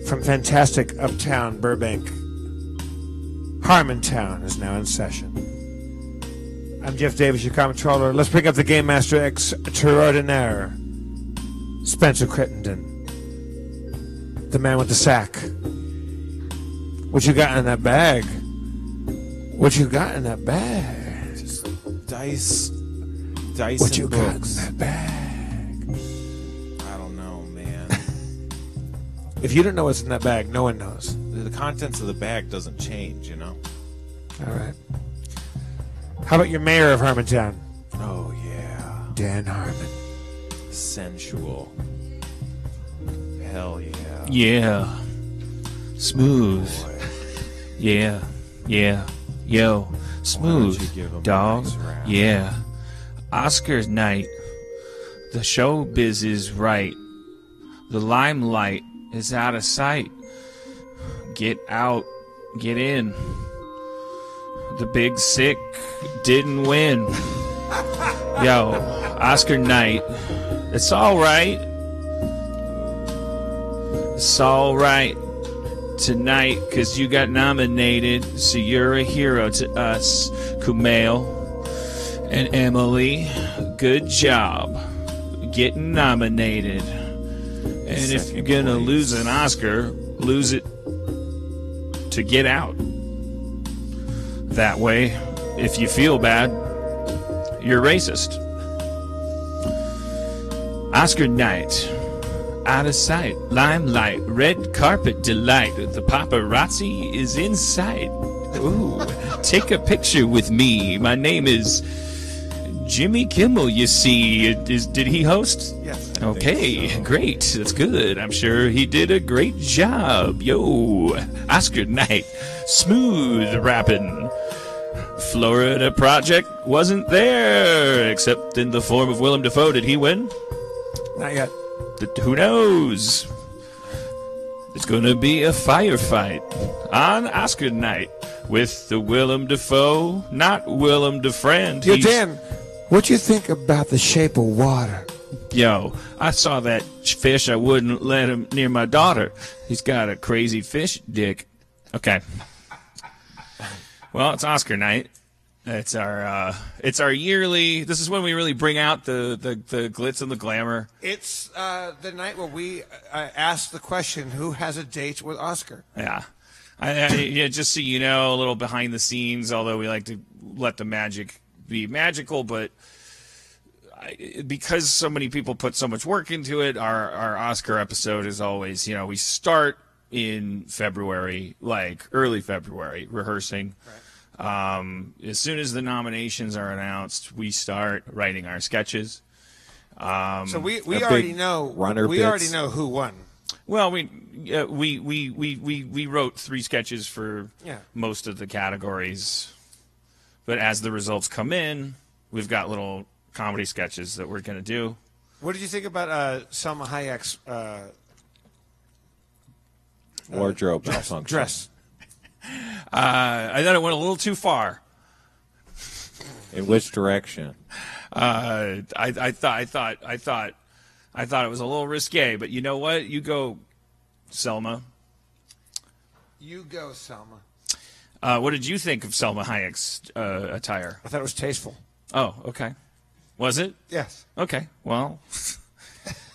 from fantastic uptown Burbank, Harmontown is now in session. I'm Jeff Davis, your comptroller. Let's bring up the Game Master extraordinaire, Spencer Crittenden, the man with the sack. What you got in that bag? What you got in that bag? Just dice What and you got in books. that bag? I don't know, man. If you don't know what's in that bag, no one knows. The contents of the bag doesn't change, you know? All right. How about your mayor of Harmontown? Oh, yeah. Dan Harmon. Sensual. Hell yeah. Yeah. Smooth. Boy. Yeah. Yeah. Yo. Why don't Smooth. you give him a Dog. nice rap? Yeah. Oscars night. The showbiz is right. The limelight is out of sight. Get out. Get in. The big sick didn't win. Yo, Oscar night. It's all right. It's all right tonight because you got nominated. So you're a hero to us, Kumail and Emily. Good job getting nominated. And if you're going to lose an Oscar, lose it to get out. That way, if you feel bad, you're racist. Oscar night. Out of sight. Limelight. Red carpet delight. The paparazzi is in sight. Ooh. Take a picture with me. My name is Jimmy Kimmel, you see. Did he host? Yes. Okay, so. Great. That's good. I'm sure he did a great job. Yo, Oscar night. Smooth rapping. Florida Project wasn't there, except in the form of Willem Dafoe. Did he win? Not yet. Who knows? It's going to be a firefight on Oscar night with the Willem Dafoe, not Willem DeFriend. Yo, Dan, what do you think about The Shape of Water? Yo, I saw that fish. I wouldn't let him near my daughter. He's got a crazy fish dick. Okay. Well, it's Oscar night. It's our yearly. This is when we really bring out the glitz and the glamour. It's the night where we ask the question, who has a date with Oscar? Yeah. Yeah, just so you know, a little behind the scenes, although we like to let the magic be magical, but because so many people put so much work into it, our Oscar episode is always, we start in February, like early February, rehearsing. Right. As soon as the nominations are announced, we start writing our sketches. So we already know already know who won. Well, we wrote 3 sketches for most of the categories, but as the results come in, we've got little comedy sketches that we're going to do. What did you think about Selma Hayek's wardrobe malfunction? Dress? I thought it went a little too far. In which direction? I thought it was a little risque, but you know what? You go, Selma. You go, Selma. What did you think of Selma Hayek's attire? I thought it was tasteful. Oh, okay. Was it? Yes. Okay. Well,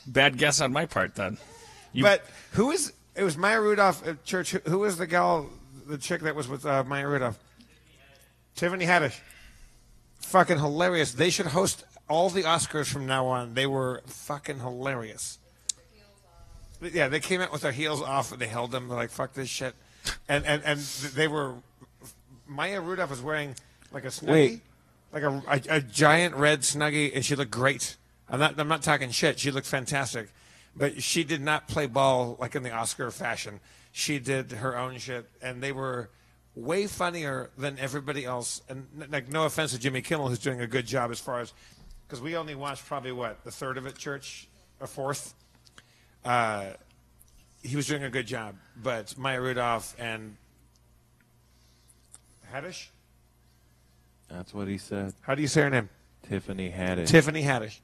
bad guess on my part then. But it was Maya Rudolph at church. Who was the gal, the chick that was with Maya Rudolph? Tiffany Haddish. Fucking hilarious. They should host all the Oscars from now on. They were fucking hilarious. Yeah, they came out with their heels off and they held them. They're like, fuck this shit. And they were, Maya Rudolph was wearing like a Snuggie. Like a giant red Snuggie, and she looked great. I'm not talking shit. She looked fantastic. But she did not play ball like in the Oscar fashion. She did her own shit, and they were way funnier than everybody else. And like, no offense to Jimmy Kimmel, who's doing a good job as far as, because we only watched probably the third of it, church, or fourth. He was doing a good job, but Maya Rudolph and Haddish. That's what he said. How do you say her name? Tiffany Haddish. Tiffany Haddish.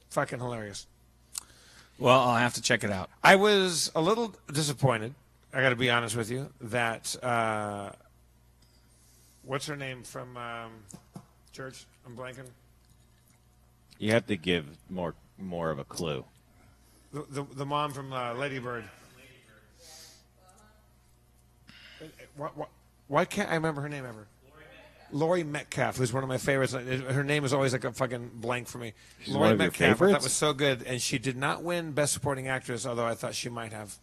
Fucking hilarious. Well, I'll have to check it out. I was a little disappointed I got to be honest with you, that what's her name from Church? I'm blanking. You have to give more of a clue. The mom from Lady Bird. Why can't I remember her name ever? Laurie Metcalf, who's one of my favorites. Her name is always like a fucking blank for me. She's Laurie one of your Metcalf, I favorites? thought was so good, and she did not win Best Supporting Actress, although I thought she might have.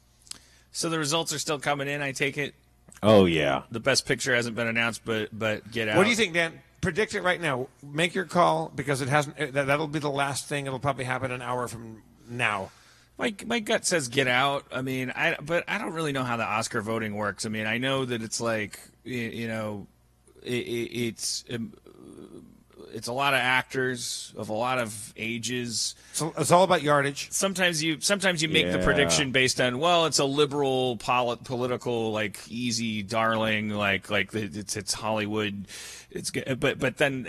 So the results are still coming in, I take it? Oh, yeah. The Best Picture hasn't been announced, but Get Out. What do you think, Dan? Predict it right now. Make your call because it hasn't. That'll be the last thing. It'll probably happen an hour from now. My gut says Get Out. I mean, but I don't really know how the Oscar voting works. I mean, I know that it's like, you know, it's a lot of actors of a lot of ages. So it's all about yardage. Sometimes you make the Yeah. prediction based on, well, it's a liberal political, like, easy darling, like it's Hollywood. It's but then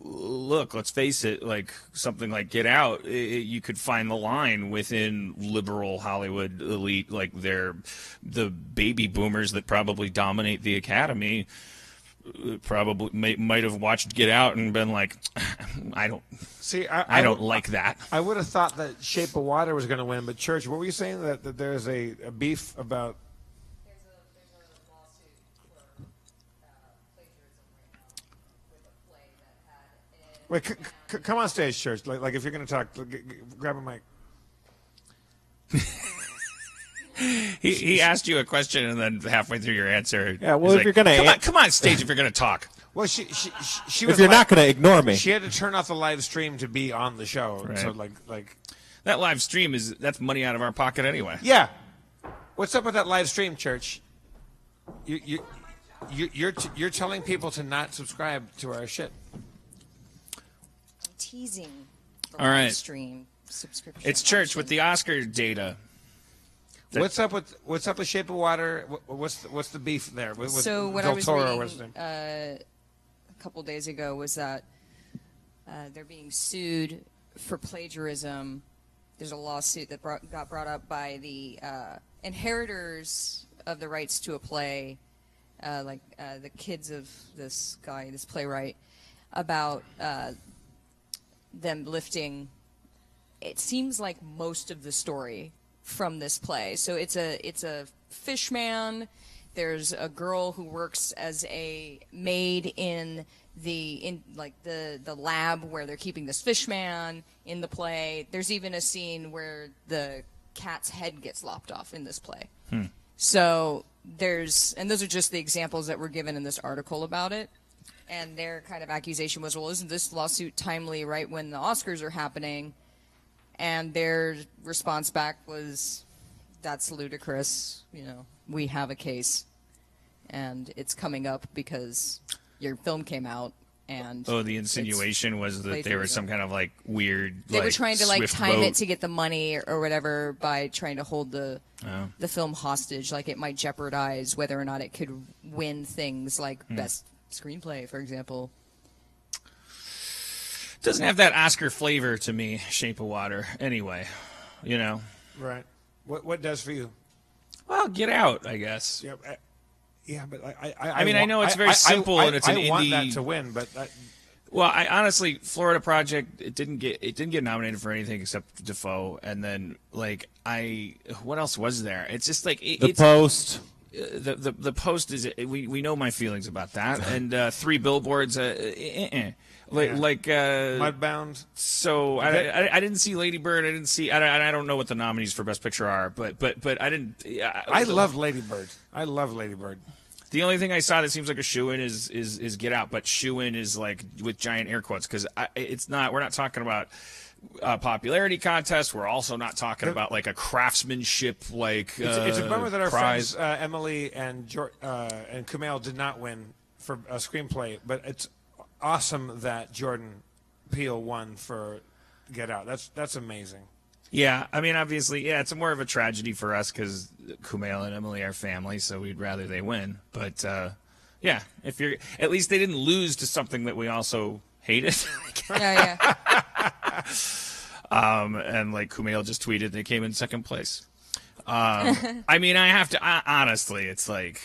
look, let's face it, like something like Get Out, you could find the line within liberal Hollywood elite, like they're the baby boomers that probably dominate the Academy. Probably might have watched Get Out and been like, I don't don't like that. I would have thought that Shape of Water was going to win, but Church, what were you saying? That there's a beef about? There's a lawsuit for plagiarism right now with a play that had. Wait, come on stage, Church. Like if you're going to talk, grab a mic. He asked you a question and then halfway through your answer, Yeah, well, he's if you're gonna come on stage if you're gonna talk. Well, she was. If you're not going to ignore me. she had to turn off the live stream to be on the show. Right. So like, That live stream that's money out of our pocket anyway. yeah. What's up with that live stream, Church? You're telling people to not subscribe to our shit. Teasing the All right. live stream subscription. It's Church option. with the Oscar data. What's up with Shape of Water? What's the beef there? With So what Del I was Toro, what's his reading name? a couple days ago was that they're being sued for plagiarism. There's a lawsuit that got brought up by the inheritors of the rights to a play, the kids of this guy, this playwright, about them lifting. It seems like most of the story from this play. So it's a fish man. There's a girl who works as a maid in the lab where they're keeping this fish man in the play. There's even a scene where the cat's head gets lopped off in this play. So those are just the examples that were given in this article about it. And their kind of accusation was, well, isn't this lawsuit timely right when the Oscars are happening? And their response back was, that's ludicrous. You know, we have a case, and it's coming up because your film came out. And Oh, the insinuation was that they were some kind of like weird. they were trying to like swift time boat. it to get the money or whatever by trying to hold the film hostage, like it might jeopardize whether or not it could win things like best screenplay, for example. Doesn't have that Oscar flavor to me, Shape of Water. Anyway, you know. Right. What does for you? Well, Get Out, I guess. Yeah, but I know it's very simple and it's an I want indie- that to win, but Well, I honestly, Florida Project, it didn't get nominated for anything except Defoe, and then like what else was there? It's just like The Post. The Post is we know my feelings about that, and Three Billboards, Mudbound. So I didn't see Lady Bird. I didn't see. I don't know what the nominees for Best Picture are, but I didn't. I love Lady Bird. I love Lady Bird. The only thing I saw that seems like a shoo-in is Get Out, but shoo-in is like with giant air quotes because it's not. We're not talking about a popularity contest. We're also not talking about like a craftsmanship like. It's a bummer that our prize. friends Emily and Kumail did not win for a screenplay, but it's awesome that Jordan Peele won for Get Out. That's amazing. Yeah, I mean, obviously, yeah, it's more of a tragedy for us because Kumail and Emily are family, so we'd rather they win. But yeah, if you're at least they didn't lose to something that we also hated. Yeah. And like Kumail just tweeted, they came in second place. I mean, I have to honestly. It's like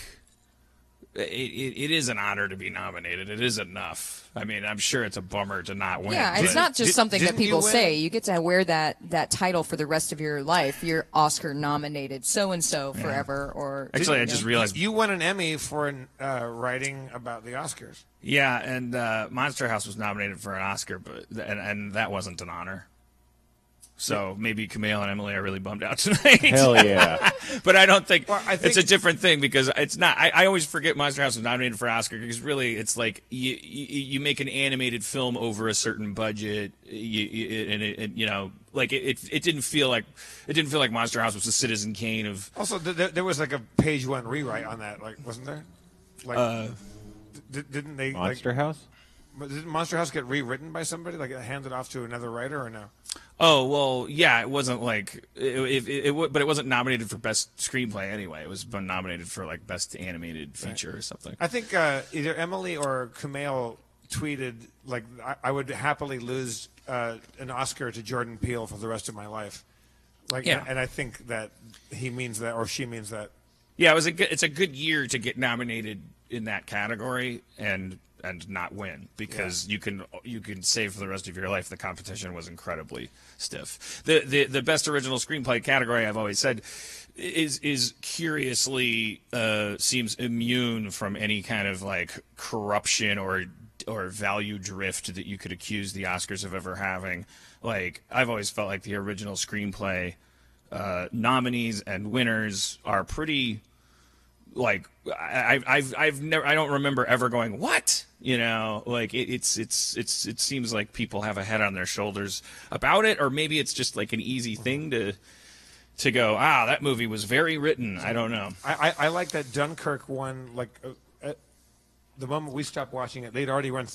it is an honor to be nominated. It is enough. I mean, I'm sure it's a bummer to not win. Yeah, but- it's not just something that didn't you people win? say. You get to wear that title for the rest of your life. You're Oscar nominated so and so forever. Or Actually, I just realized. You won an Emmy for writing about the Oscars. Yeah, and Monster House was nominated for an Oscar, but and that wasn't an honor. So maybe Kumail and Emily are really bummed out tonight. Hell yeah. But I don't think, Well, I think- it's a different thing because it's not. I always forget Monster House was nominated for Oscar because really it's like you make an animated film over a certain budget, you know, like it didn't feel like Monster House was the Citizen Kane of. Also, there was like a page one rewrite on that, like, wasn't there? Like, didn't they? Monster House? Like, didn't Monster House get rewritten by somebody? Like, handed off to another writer, or no? Oh well, yeah, it wasn't like but it wasn't nominated for best screenplay anyway. It was nominated for like best animated feature or something. I think either Emily or Kumail tweeted like, I would happily lose an Oscar to Jordan Peele for the rest of my life. Like, Yeah. and I think that he means that, or she means that. Yeah, it's a good year to get nominated in that category and not win because you can say for the rest of your life the competition was incredibly stiff. The best original screenplay category, I've always said, is curiously seems immune from any kind of like corruption or value drift that you could accuse the Oscars of ever having. Like, I've always felt like the original screenplay nominees and winners are pretty. Like I've never, I don't remember ever going, what, you know, like it seems like people have a head on their shoulders about it, or maybe it's just like an easy thing to go, that movie was very written. I don't know. I like that Dunkirk won, like, the moment we stopped watching it, they'd already won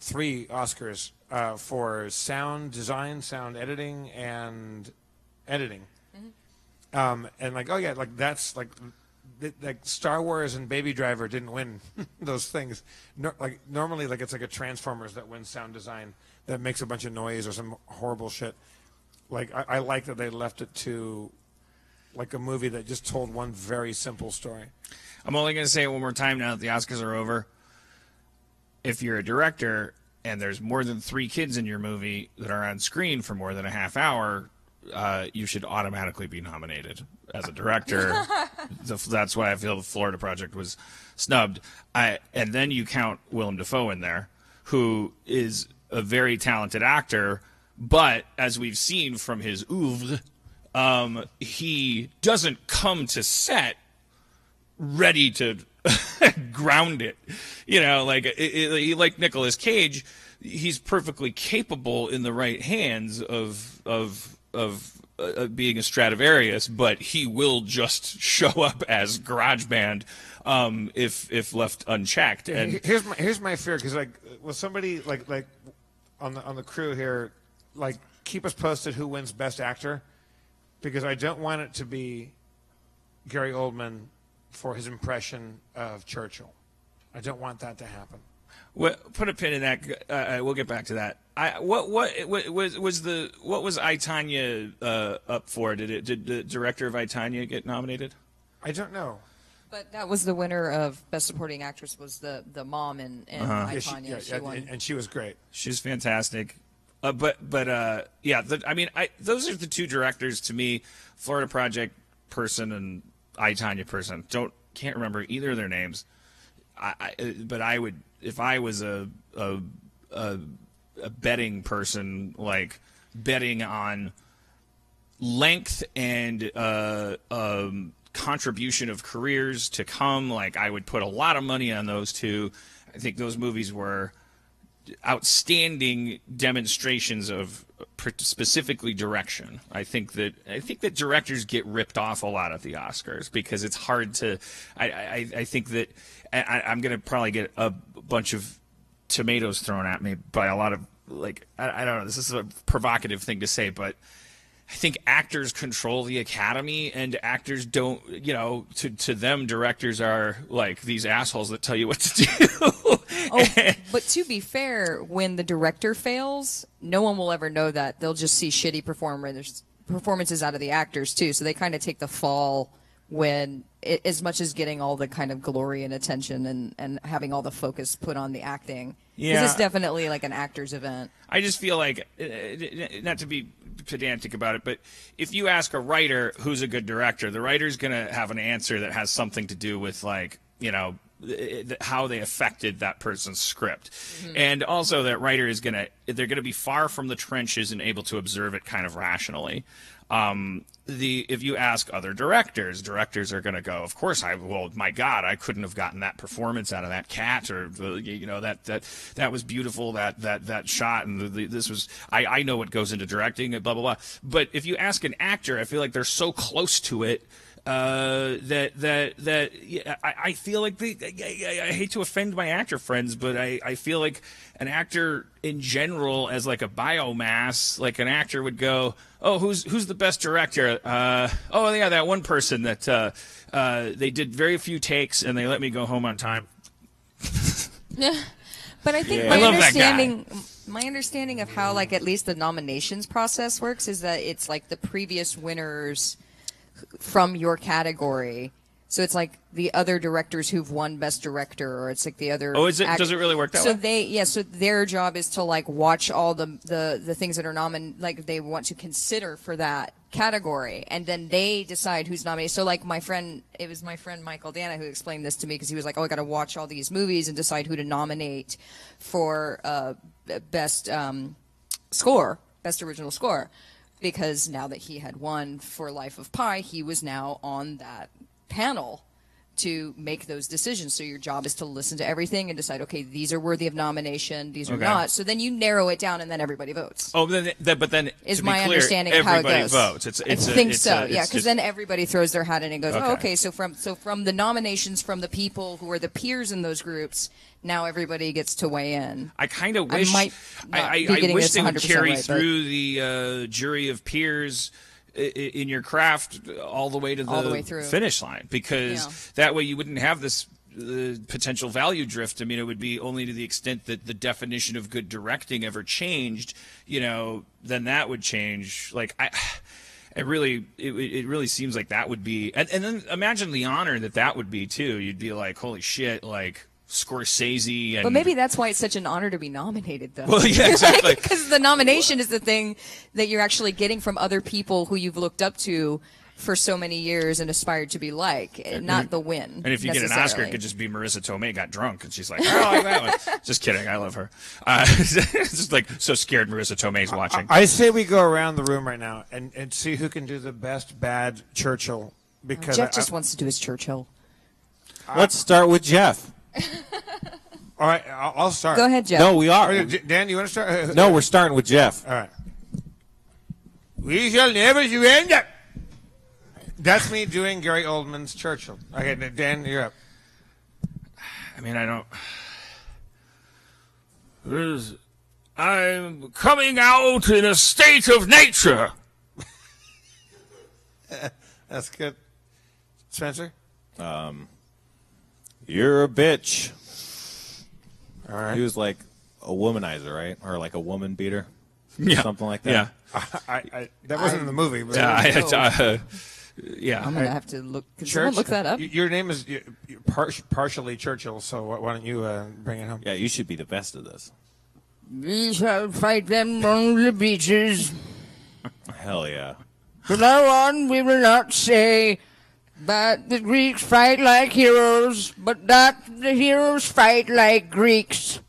3 Oscars for sound design, sound editing, and editing. And like, oh yeah, like that's like Star Wars and Baby Driver didn't win those things. Like normally, like it's like a Transformers that wins sound design that makes a bunch of noise or some horrible shit. Like I like that they left it to like a movie that just told one very simple story. I'm only going to say it one more time now that the Oscars are over. If you're a director and there's more than 3 kids in your movie that are on screen for more than a half hour, you should automatically be nominated as a director. That's why I feel the Florida Project was snubbed. And then you count Willem Dafoe in there, who is a very talented actor, but as we've seen from his oeuvre, he doesn't come to set ready to ground it. You know, like like Nicolas Cage, he's perfectly capable in the right hands of being a Stradivarius, but he will just show up as GarageBand if left unchecked. And Here's my fear, because like, will somebody like on the crew here, like, keep us posted who wins Best Actor, because I don't want it to be Gary Oldman for his impression of Churchill. I don't want that to happen. well, put a pin in that. We'll get back to that. What was I, Tonya up for? Did the director of I, Tonya get nominated? I don't know. But that was the winner of Best Supporting Actress, was the mom in I, Yeah, Tonya. She won. and she was great. She's fantastic. I mean, those are the 2 directors to me, Florida Project person and I, Tonya person. Can't remember either of their names. But I would, if I was a betting person, like betting on length and contribution of careers to come, like I would put a lot of money on those 2. I think those movies were outstanding demonstrations of specifically direction. I think that directors get ripped off a lot at the Oscars because it's hard to. I think that I'm going to probably get a bunch of tomatoes thrown at me by a lot of, like, I don't know. This is a provocative thing to say, but I think actors control the Academy, and actors don't, you know, to them, directors are like these assholes that tell you what to do. But to be performances out of the actors too. So they kind of take the fall when as much as getting all the kind of glory and attention and having all the focus put on the acting. Yeah. Because it's definitely like an actor's event. I just feel like, not to be pedantic about it, but if you ask a writer who's a good director, the writer's going to have an answer that has something to do with, like, you know, how they affected that person's script. And also that writer is they're going to be far from the trenches and able to observe it kind of rationally. If you ask other directors are going to go, of course, well, my God, I couldn't have gotten that performance out of that cat, or, you know, that was beautiful, that shot, and this was, I know what goes into directing, blah, blah, blah. But if you ask an actor, I feel like they're so close to it, I feel like I hate to offend my actor friends, but I feel like an actor in general, as like a biomass, like an actor would go, oh, who's the best director? Oh yeah, that one person that they did very few takes and they let me go home on time. Yeah, but I think my understanding of how, like, at least the nominations process works is that it's like the previous winners from your category. So it's like the other directors who've won Best Director, or it's like the other. Oh, is it? Does it really work that way? So their job is to, like, watch all the things that are like they want to consider for that category, and then they decide who's nominated. So, like, it was my friend Michael Dana who explained this to me, because he was like, oh, I got to watch all these movies and decide who to nominate for best score, best original score. Because now that he had won for Life of Pi, he was now on that panel to make those decisions. So your job is to listen to everything and decide, okay, these are worthy of nomination, these are not. So then you narrow it down, and then everybody votes. Oh, but then is to be my clear, understanding of how it goes. Votes. I think so. Yeah, because then everybody throws their hat in and goes, oh, okay. So from the nominations from the people who are the peers in those groups, now everybody gets to weigh in. I kind of wish I wish they would carry through the jury of peers in your craft all the way to the finish line, because that way you wouldn't have this potential value drift. I mean, it would be only to the extent that the definition of good directing ever changed, you know, then that would change. Like, it really seems like that would be, and then imagine the honor that would be too. You'd be like, holy shit, like Scorsese. And, but maybe that's why it's such an honor to be nominated, though. Well, yeah, exactly. Because the nomination is the thing that you're actually getting from other people who you've looked up to for so many years and aspired to be like, not the win. And if you get an Oscar, it could just be Marissa Tomei got drunk and she's like, oh, I like that one. Just kidding, I love her. It's just like so scared Marissa Tomei's watching. I say we go around the room right now and see who can do the best bad Churchill. Because Jeff just wants to do his Churchill. Let's start with Jeff. All right, I'll start. Go ahead, Jeff. No, we are. Dan, you want to start? No, we're starting with Jeff. All right. We shall never surrender. That's me doing Gary Oldman's Churchill. Okay, Dan, you're up. I mean, I'm coming out in a state of nature. That's good. Spencer? You're a bitch. All right. He was like a womanizer, right? Or like a woman beater? Yeah. Something like that. Yeah. That wasn't in the movie. But yeah. I'm going to have to look. Can someone look that up? Your name is partially Churchill, so why don't you bring it home? Yeah, you should be the best of this. We shall fight them on the beaches. Hell yeah. From now on, we will not say that the Greeks fight like heroes, but that the heroes fight like Greeks.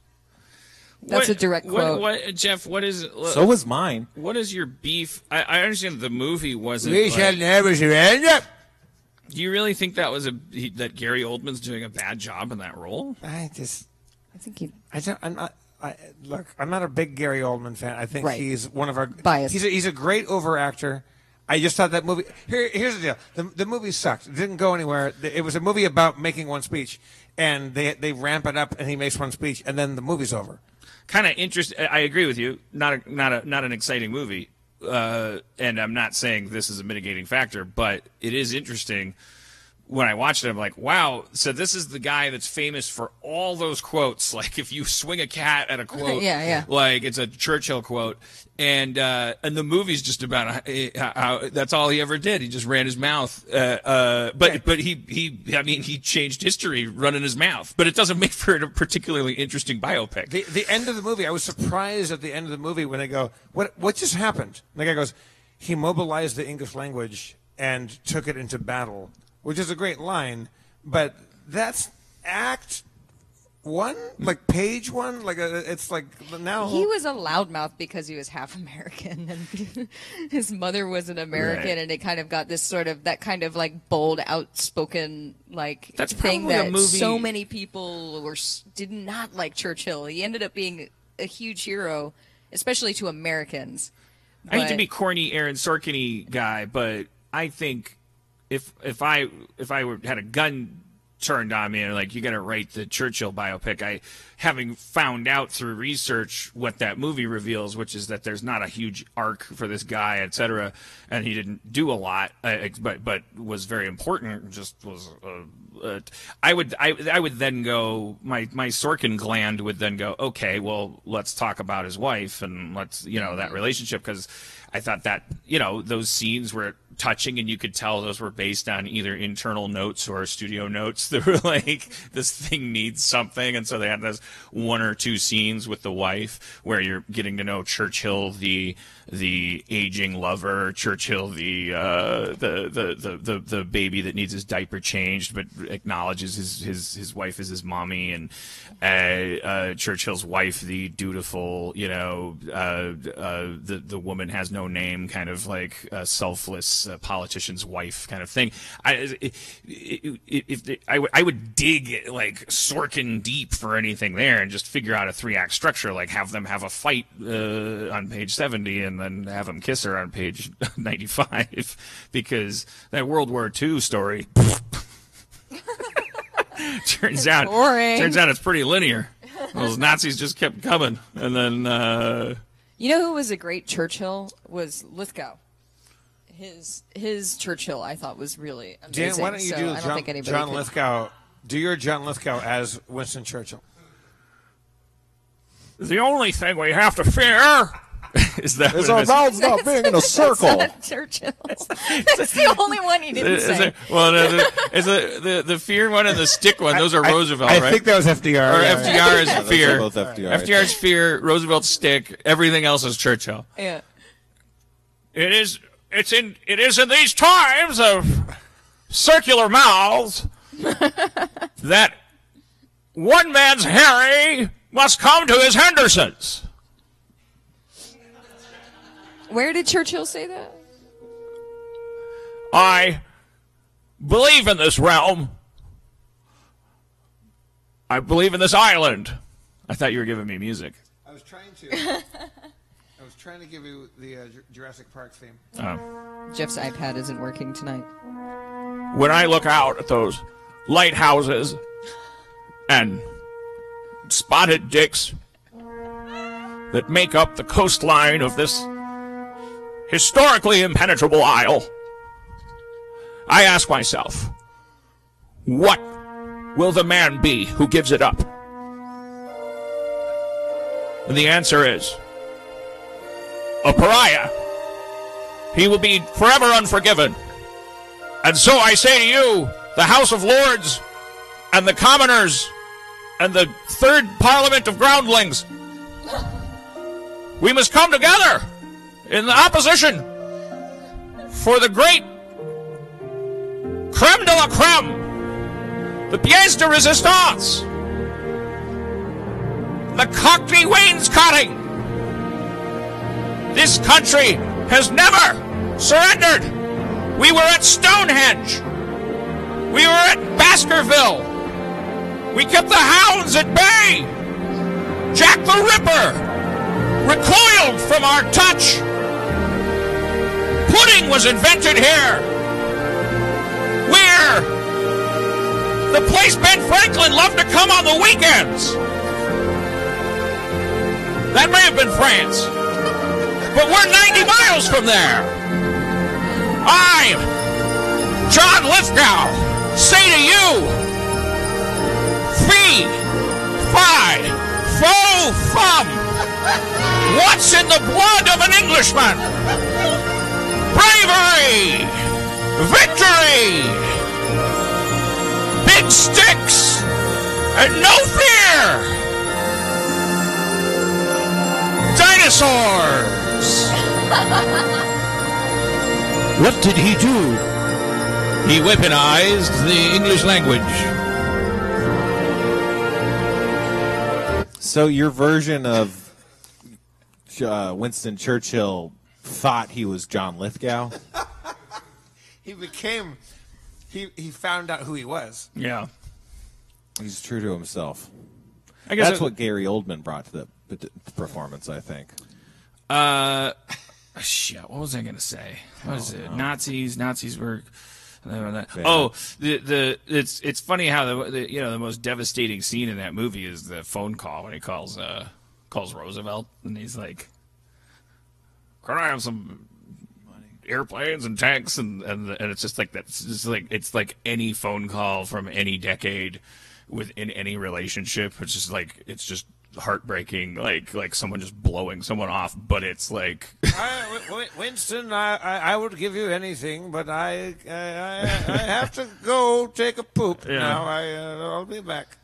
That's a direct quote. Jeff, what is... So was mine. What is your beef? I understand the movie wasn't... We shall never surrender. Do you really think that was that Gary Oldman's doing a bad job in that role? I think he... Look, I'm not a big Gary Oldman fan. I think he's one of our... Biased. He's a great overactor. I just thought that movie... Here's the deal. The movie sucked. It didn't go anywhere. It was a movie about making one speech, and they ramp it up, and he makes one speech, and then the movie's over. Kind of interesting. I agree with you. Not an exciting movie, and I'm not saying this is a mitigating factor, but it is interesting when I watched it, I'm like, wow. So this is the guy that's famous for all those quotes. Like if you swing a cat at a quote, Yeah. like it's a Churchill quote. And the movie's just about how that's all he ever did. He just ran his mouth. But he changed history running his mouth. But it doesn't make for a particularly interesting biopic. The end of the movie, I was surprised at the end of the movie when they go, what just happened? And the guy goes, he mobilized the English language and took it into battle, which is a great line. But that's act one, like page one, like it's like now He was a loudmouth because he was half American, and his mother was an American, Right. and it kind of got this sort of that kind of like bold, outspoken like That's thing probably a that movie- so many people did not like Churchill. He ended up being a huge hero, especially to Americans. I hate to But- be corny Aaron Sorkin-y guy, but I think if I had a gun turned on me and like you got to write the Churchill biopic, having found out through research what that movie reveals, which is that there's not a huge arc for this guy, etc., and he didn't do a lot, but was very important. Just was. I would then go. My Sorkin gland would then go. Okay, well, let's talk about his wife and let's that relationship, because I thought that those scenes were touching, and you could tell those were based on either internal notes or studio notes. They were like, this thing needs something, and so they had those one or two scenes with the wife where you're getting to know Churchill, the aging lover, Churchill, the baby that needs his diaper changed but acknowledges his wife as his mommy, and Churchill's wife, the dutiful, the woman has no name, kind of like selfless politician's wife kind of thing. I would dig like Sorkin deep for anything there and just figure out a 3-act structure, like have them have a fight on page 70 and then have him kiss her on page 95, because that World War II story turns out it's pretty linear. Those Nazis just kept coming, and then You know who was a great Churchill? Was Lithgow. His Churchill, I thought, was really amazing. Dan, why don't you do I don't think anybody John could. Lithgow? Do your John Lithgow as Winston Churchill. the only thing we have to fear is that It's our mouths not being in a circle. That's Churchill. That's the only one he didn't say. The fear one and the stick one, those are Roosevelt, I right? think that was FDR. Or yeah. FDR is Those are fear. both FDR. FDR's fear, Roosevelt's stick, everything else is Churchill. Yeah. It is in these times of circular mouths that one man's Harry must come to his Hendersons. Where did Churchill say that? I believe in this realm. I believe in this island. I thought you were giving me music. I was trying to. I was trying to give you the Jurassic Park theme. Jeff's iPad isn't working tonight. When I look out at those lighthouses and spotted dicks that make up the coastline of this historically impenetrable isle, I ask myself, what will the man be who gives it up? And the answer is a pariah. He will be forever unforgiven. And so I say to you, the House of Lords and the Commoners and the Third Parliament of Groundlings, we must come together in the opposition for the great creme de la creme, the pièce de résistance, the Cockney wainscoting. This country has never surrendered. We were at Stonehenge. We were at Baskerville. We kept the hounds at bay. Jack the Ripper recoiled from our touch. Pudding was invented here. Where the place Ben Franklin loved to come on the weekends. That may have been France, but we're 90 miles from there. I'm John Lithgow, say to you, fee, fi, fo, fum, what's in the blood of an Englishman? Bravery, victory, big sticks, and no fear. Dinosaurs. What did he do? He weaponized the English language. So your version of Winston Churchill thought he was John Lithgow? He found out who he was. Yeah. He's true to himself. I guess That's what Gary Oldman brought to the performance, I think. Shit, what was I gonna say? What is it? Nazis were. Yeah. Oh, it's funny how the most devastating scene in that movie is the phone call when he calls Roosevelt and he's like, "Can I have some airplanes and tanks?" and it's just like that. It's like any phone call from any decade within any relationship. It's just heartbreaking, like someone just blowing someone off, but it's like Winston, I would give you anything, but I have to go take a poop now. I'll be back.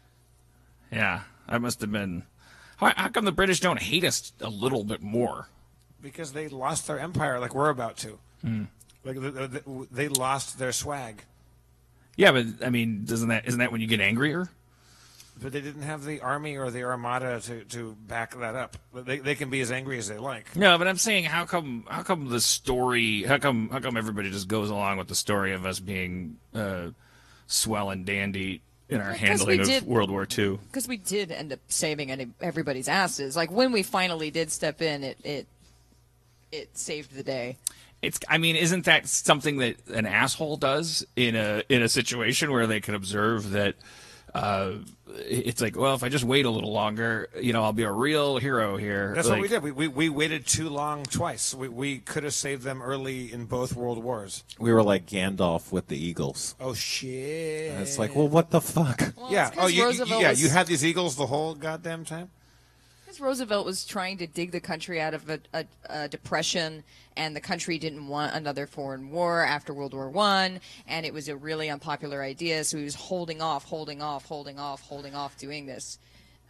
Yeah, I must have been. How come the British don't hate us a little bit more? Because they lost their empire, like we're about to. Like they lost their swag. Yeah, but I mean, isn't that when you get angrier? But they didn't have the army or the armada to back that up. They can be as angry as they like. No, but I'm saying, how come the story? How come everybody just goes along with the story of us being swell and dandy in our handling of World War II? Because we did end up saving everybody's asses. Like when we finally did step in, it saved the day. Isn't that something that an asshole does in a situation where they can observe that? It's like, well, if I just wait a little longer, I'll be a real hero here. That's what we did. We waited too long twice. We could have saved them early in both world wars. We were like Gandalf with the Eagles. Oh shit! And it's like, well, what the fuck? Well, Yeah. Oh, you was, had these Eagles the whole goddamn time. Because Roosevelt was trying to dig the country out of a depression, and the country didn't want another foreign war after World War I, and it was a really unpopular idea, so he was holding off doing this.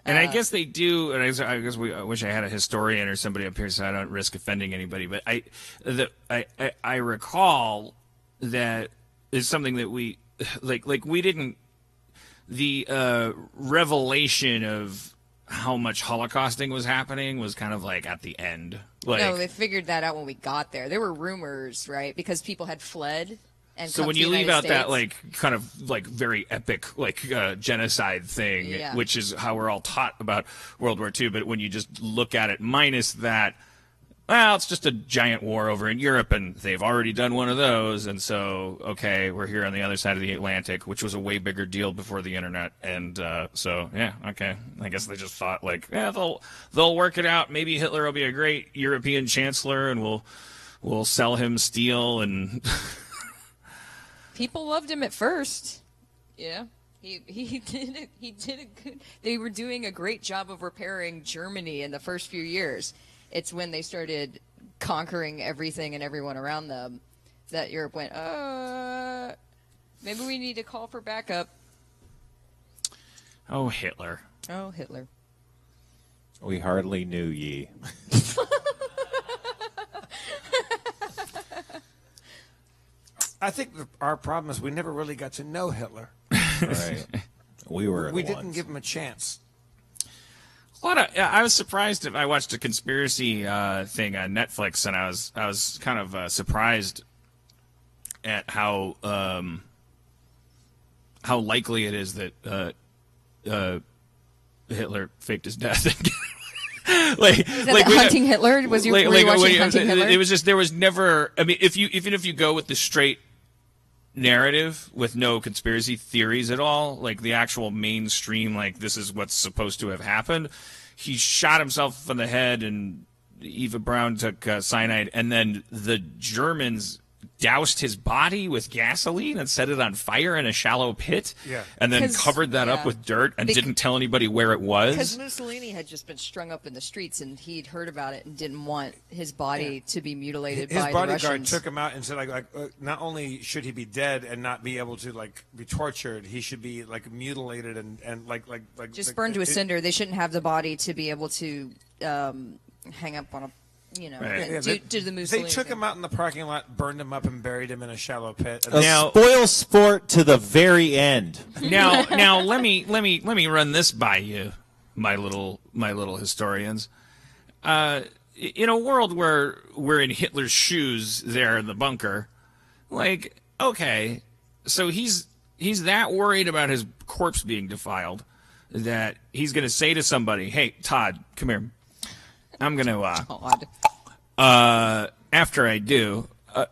And I guess they do, and I wish I had a historian or somebody up here so I don't risk offending anybody, but I recall that it's something that we we didn't, the revelation of how much Holocausting was happening was kind of like at the end. No, they figured that out when we got there. There were rumors, right? Because people had fled. And so when you leave out that kind of very epic genocide thing, which is how we're all taught about World War II, but when you just look at it minus that, well, it's just a giant war over in Europe, and they've already done one of those, and so, okay, we're here on the other side of the Atlantic, which was a way bigger deal before the internet, and so, yeah, okay. I guess they just thought, they'll work it out. Maybe Hitler will be a great European chancellor, and we'll sell him steel, and... People loved him at first. Yeah. He did it. He did a good... They were doing a great job of repairing Germany in the first few years. It's when they started conquering everything and everyone around them that Europe went, maybe we need to call for backup. Oh, Hitler. Oh, Hitler. We hardly knew ye. I think our problem is we never really got to know Hitler. Right. We didn't give him a chance. I was surprised if I watched a conspiracy thing on Netflix, and I was kind of surprised at how likely it is that Hitler faked his death. Hunting Hitler? Was you were you watching Hunting Hitler? It was just there was never. I mean, even if you go with the straight narrative with no conspiracy theories at all, like the actual mainstream, like this is what's supposed to have happened. He shot himself in the head, and Eva Braun took cyanide, and then the Germans doused his body with gasoline and set it on fire in a shallow pit, and then 'Cause- covered that up with dirt and didn't tell anybody where it Because was. Mussolini had just been strung up in the streets, and he'd heard about it and didn't want his body to be mutilated His by the bodyguard Russians. took him out and said, not only should he be dead and not be able to be tortured, he should be mutilated and Just burned to a cinder. They shouldn't have the body to be able to hang up on a, Right. Yeah, do the Mussolini. They took thing. him out in the parking lot, burned him up, and buried him in a shallow pit. A Now- spoil sport to the very end. Now let me run this by you, my little historians. In a world where we're in Hitler's shoes there in the bunker, okay, so he's that worried about his corpse being defiled that he's going to say to somebody, "Hey, Todd, come here. I'm going to God. after I do,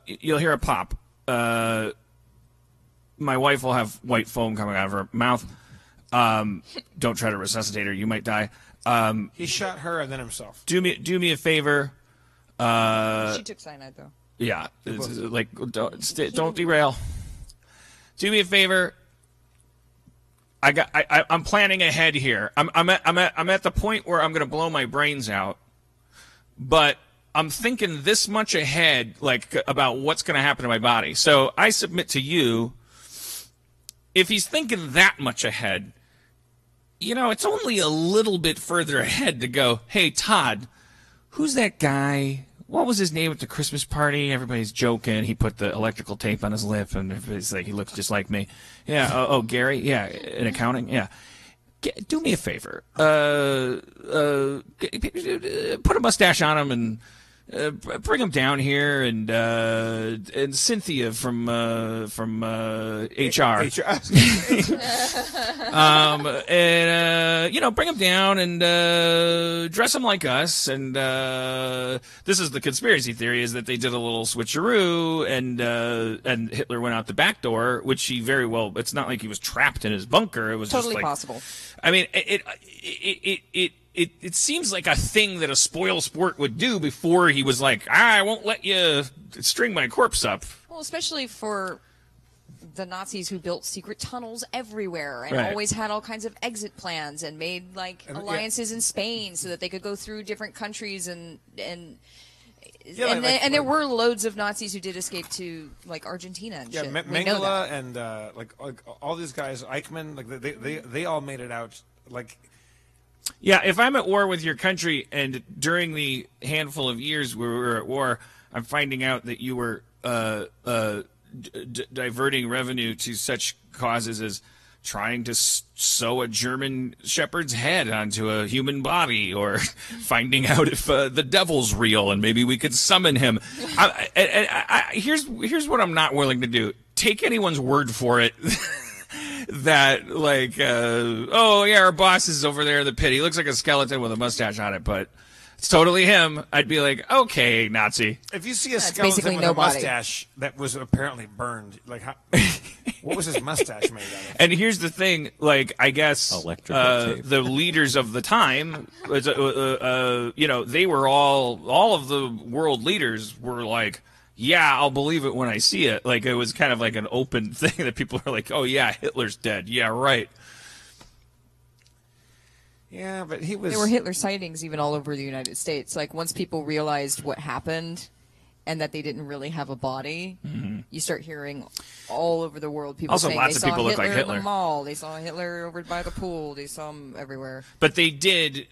you'll hear a pop. My wife will have white foam coming out of her mouth. Don't try to resuscitate her; you might die. He shot her and then himself. Do me a favor. She took cyanide, though. Yeah, don't derail. Do me a favor. I'm planning ahead here. I'm at the point where I'm going to blow my brains out, but I'm thinking this much ahead, about what's going to happen to my body. So I submit to you, if he's thinking that much ahead, it's only a little bit further ahead to go, "Hey, Todd, who's that guy? What was his name at the Christmas party? Everybody's joking. He put the electrical tape on his lip, and everybody's like, he looks just like me." Yeah. Oh, Gary. Yeah. In accounting. Yeah. Do me a favor. Put a mustache on him and bring him down here, and Cynthia from HR. Bring him down and dress him like us. And this is the conspiracy theory: is that they did a little switcheroo, and Hitler went out the back door, which he very well. It's not like he was trapped in his bunker. It was Totally just possible. I mean, it seems like a thing that a spoil sport would do before he was like, I won't let you string my corpse up. Well, especially for the Nazis who built secret tunnels everywhere and Right. always had all kinds of exit plans and made alliances in Spain so that they could go through different countries and there were loads of Nazis who did escape to Argentina and shit. We know Mengele that. and all these guys, Eichmann, they all made it out. Yeah, if I'm at war with your country and during the handful of years we were at war, I'm finding out that you were diverting revenue to such causes as trying to sew a German shepherd's head onto a human body, or finding out if the devil's real and maybe we could summon him. Here's what I'm not willing to do. Take anyone's word for it. That oh yeah, our boss is over there in the pit. He looks like a skeleton with a mustache on it, but it's totally him. I'd be like, okay, Nazi. If you see a basically skeleton with nobody. a mustache that was apparently burned, what was his mustache made out of? And here's the thing, I guess Electrical tape. the leaders of the time, they were all of the world leaders were like, yeah, I'll believe it when I see it. It was kind of like an open thing that people are like, oh yeah, Hitler's dead. Yeah, right. Yeah, but he was. There were Hitler sightings even all over the United States. Once people realized what happened and that they didn't really have a body, you start hearing all over the world people Also, saying lots they of saw people look Hitler like in Hitler. the mall, they saw Hitler over by the pool, they saw him everywhere. But they did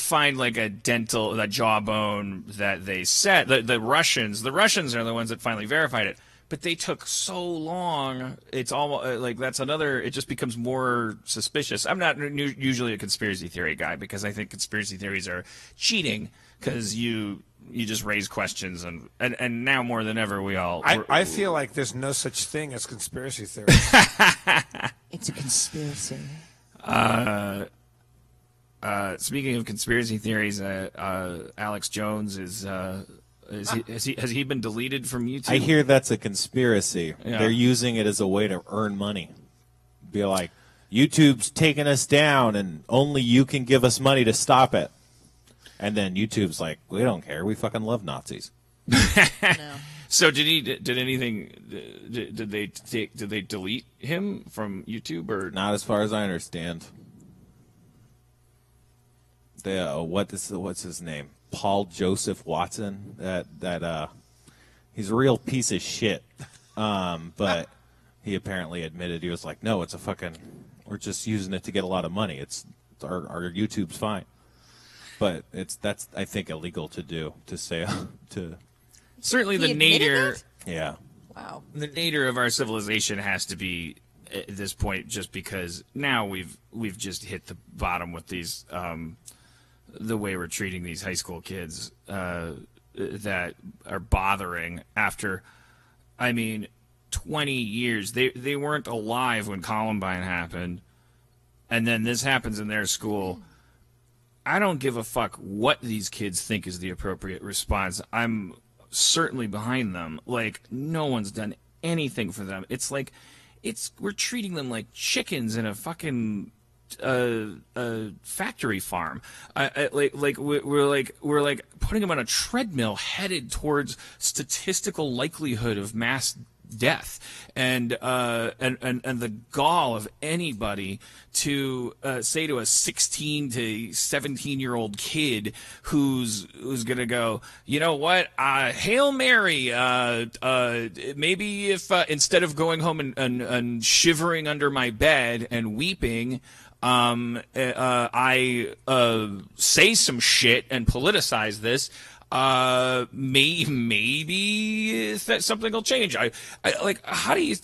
find a jawbone that they set. The Russians are the ones that finally verified it. But they took so long. It's almost that's another. It just becomes more suspicious. I'm not usually a conspiracy theory guy because I think conspiracy theories are cheating because you just raise questions and now more than ever we all. I feel like there's no such thing as conspiracy theory. It's a conspiracy. Speaking of conspiracy theories, Alex Jones has he been deleted from YouTube? I hear that's a conspiracy. Yeah. They're using it as a way to earn money. Be like, YouTube's taking us down, and only you can give us money to stop it. And then YouTube's like, we don't care. We fucking love Nazis. No. So did anything? Did they delete him from YouTube or Not as far as I understand. What's his name? Paul Joseph Watson. He's a real piece of shit. But he apparently admitted, he was like, no, it's a fucking, we're just using it to get a lot of money. It's our YouTube's fine. But that's I think illegal to do, to say to. Certainly He the admitted nadir. that? Yeah. Wow. The nadir of our civilization has to be at this point, just because now we've just hit the bottom with these the way we're treating these high school kids that are bothering after, I mean, 20 years. They weren't alive when Columbine happened, and then this happens in their school. I don't give a fuck what these kids think is the appropriate response. I'm certainly behind them. Like, no one's done anything for them. It's like we're treating them like chickens in a fucking factory farm. We're like putting them on a treadmill headed towards statistical likelihood of mass death, and the gall of anybody to say to a 16 to 17-year-old kid who's gonna go, you know what, Hail Mary, maybe if instead of going home and shivering under my bed and weeping, I say some shit and politicize this. Maybe that something will change. I like, how do you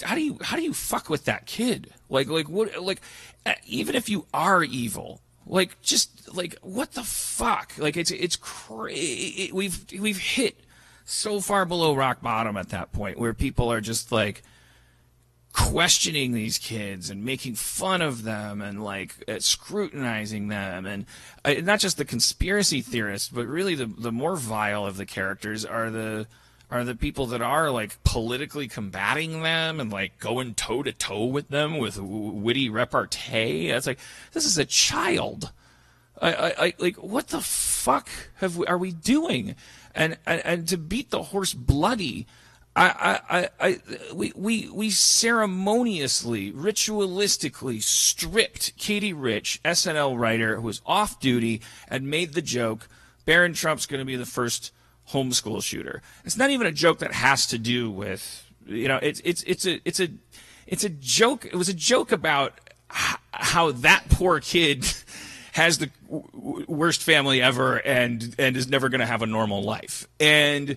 fuck with that kid? Like what? Like, even if you are evil, like, just like, what the fuck? Like, it's crazy. We've hit so far below rock bottom at that point where people are just like questioning these kids and making fun of them and like scrutinizing them, and not just the conspiracy theorists, but really the more vile of the characters are the people that are like politically combating them and like going toe to toe with them with witty repartee. It's like, this is a child. I like, what the fuck are we doing? And to beat the horse bloody, we ceremoniously, ritualistically stripped Katie Rich, SNL writer who was off duty, and made the joke, Barron Trump's going to be the first homeschool shooter. It's not even a joke that has to do with, you know, it's a joke. It was a joke about how that poor kid has the worst family ever and is never going to have a normal life. And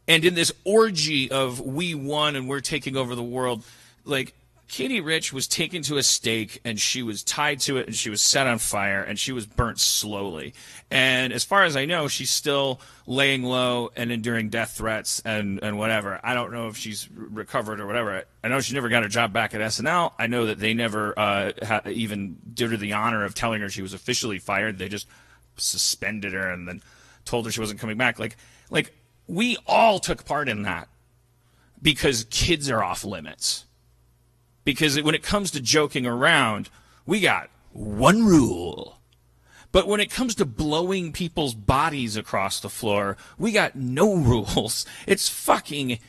in this orgy of we won and we're taking over the world, like, Katie Rich was taken to a stake and she was tied to it and she was set on fire and she was burnt slowly. And as far as I know, she's still laying low and enduring death threats and whatever. I don't know if she's recovered or whatever. I know she never got her job back at SNL. I know that they never even did her the honor of telling her she was officially fired. They just suspended her and then told her she wasn't coming back. Like we all took part in that because kids are off limits. Because when it comes to joking around, we got one rule. But when it comes to blowing people's bodies across the floor, we got no rules. It's fucking...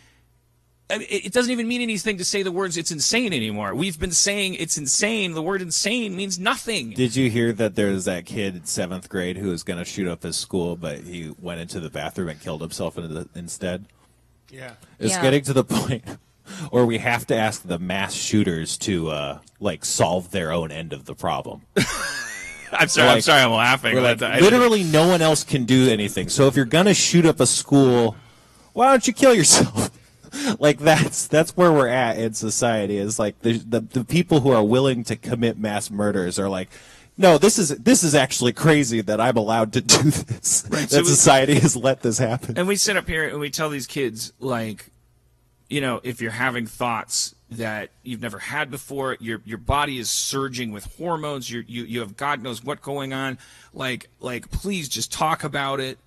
I mean, it doesn't even mean anything to say the words "it's insane" anymore. We've been saying it's insane. The word insane means nothing. Did you hear that there was that kid in 7th grade who was going to shoot up his school, but he went into the bathroom and killed himself instead? Yeah. It's getting to the point where we have to ask the mass shooters to solve their own end of the problem. I'm sorry. I'm laughing. Literally, no one else can do anything. So if you're going to shoot up a school, why don't you kill yourself? Like, that's where we're at in society. Is like the people who are willing to commit mass murders are like, no, this is actually crazy that I'm allowed to do this. Right, that society has let this happen. And we sit up here and we tell these kids, like, you know, if you're having thoughts that you've never had before, your body is surging with hormones, you have God knows what going on, like please just talk about it.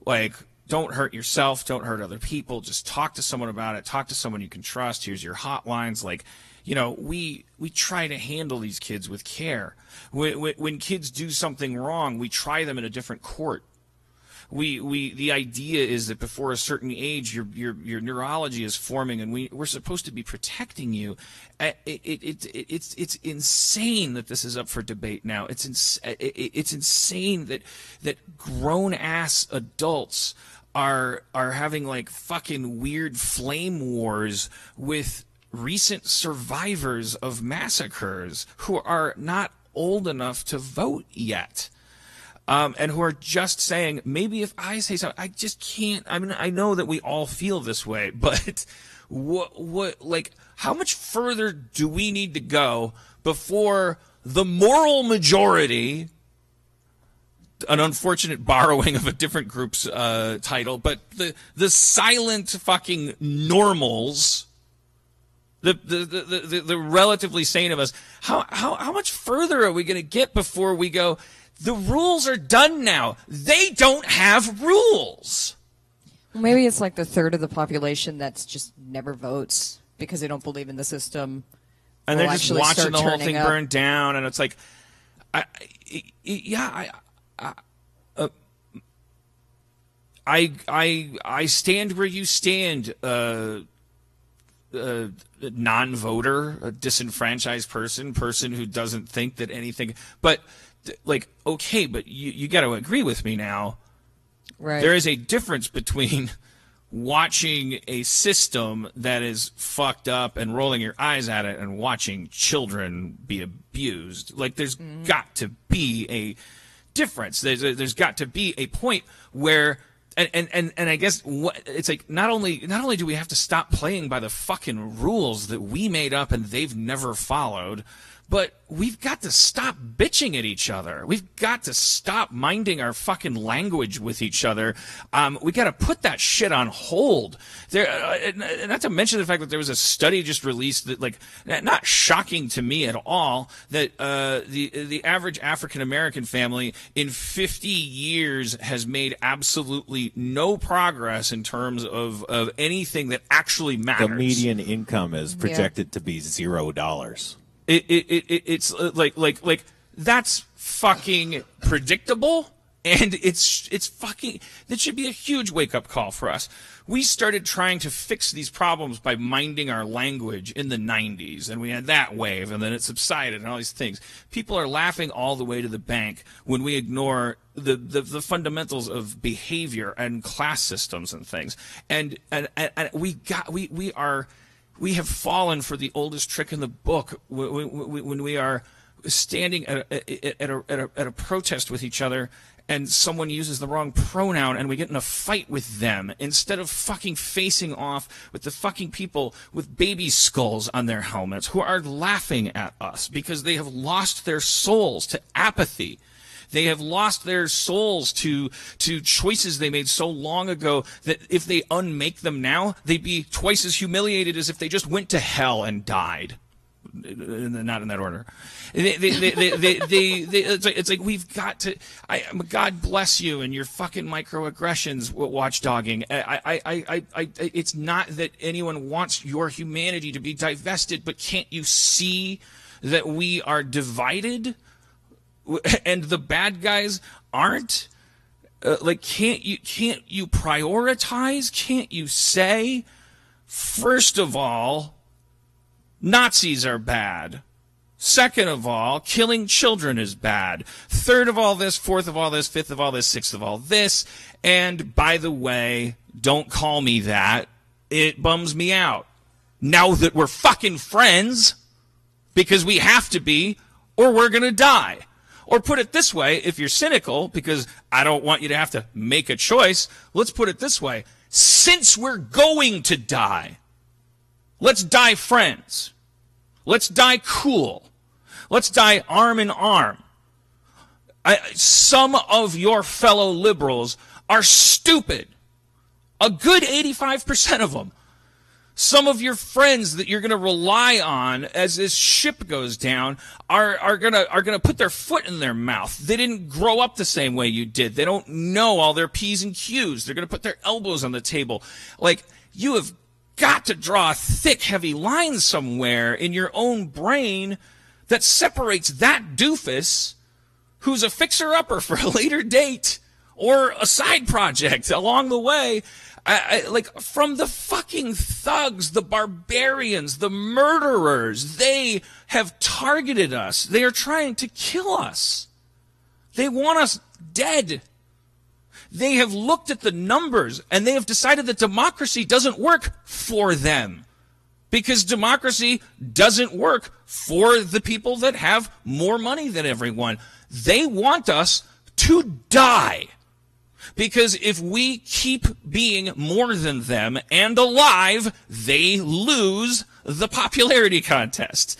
Like, don't hurt yourself, don't hurt other people, just talk to someone about it, talk to someone you can trust. Here's your hotlines. Like, you know, we try to handle these kids with care. When kids do something wrong, we try them in a different court. the idea is that before a certain age, your neurology is forming, and we're supposed to be protecting you. It's insane that this is up for debate now. It's insane that grown ass adults are having like fucking weird flame wars with recent survivors of massacres who are not old enough to vote yet. And who are just saying, maybe if I say something, I just can't. I mean, I know that we all feel this way, but like, how much further do we need to go before the moral majority, an unfortunate borrowing of a different group's title, but the silent fucking normals, the relatively sane of us, how much further are we going to get before we go, the rules are done now. They don't have rules. Maybe it's like the third of the population that's just never votes because they don't believe in the system. And they're just watching the whole thing burn down. And it's like, I stand where you stand, non-voter, a disenfranchised person who doesn't think that anything, but like, okay, but you got to agree with me now. Right. There is a difference between watching a system that is fucked up and rolling your eyes at it and watching children be abused. Like, there's got to be a difference. There's got to be a point where, and I guess it's like, not only do we have to stop playing by the fucking rules that we made up and they've never followed, but we've got to stop bitching at each other. We've got to stop minding our fucking language with each other. We got to put that shit on hold. Not to mention the fact that there was a study just released that, like, not shocking to me at all, that the average African American family in 50 years has made absolutely no progress in terms of anything that actually matters. The median income is projected to be $0. It's like that's fucking predictable, and it's fucking, that should be a huge wake up call for us. We started trying to fix these problems by minding our language in the 90s, and we had that wave, and then it subsided, and all these things. People are laughing all the way to the bank when we ignore the fundamentals of behavior and class systems and things, and we have fallen for the oldest trick in the book when we are standing at a protest with each other and someone uses the wrong pronoun and we get in a fight with them instead of fucking facing off with the fucking people with baby skulls on their helmets who are laughing at us because they have lost their souls to apathy. They have lost their souls to choices they made so long ago that if they unmake them now, they'd be twice as humiliated as if they just went to hell and died. Not in that order. It's like we've got to. God bless you and your fucking microaggressions, watchdogging. It's not that anyone wants your humanity to be divested, but can't you see that we are divided? And the bad guys aren't? Like, can't you prioritize? Can't you say, first of all, Nazis are bad. Second of all, killing children is bad. Third of all this, fourth of all this, fifth of all this, sixth of all this. And by the way, don't call me that. It bums me out. Now that we're fucking friends, because we have to be, or we're gonna die. Or put it this way, if you're cynical, because I don't want you to have to make a choice, let's put it this way. Since we're going to die, let's die friends. Let's die cool. Let's die arm in arm. Some of your fellow liberals are stupid. A good 85% of them. Some of your friends that you're going to rely on as this ship goes down are going to put their foot in their mouth. They didn't grow up the same way you did. They don't know all their P's and Q's. They're going to put their elbows on the table. Like, you have got to draw a thick, heavy line somewhere in your own brain that separates that doofus who's a fixer-upper for a later date or a side project along the way. Like from the fucking thugs, the barbarians, the murderers, they have targeted us. They are trying to kill us. They want us dead. They have looked at the numbers and they have decided that democracy doesn't work for them. Because democracy doesn't work for the people that have more money than everyone. They want us to die. Because if we keep being more than them and alive, they lose the popularity contest.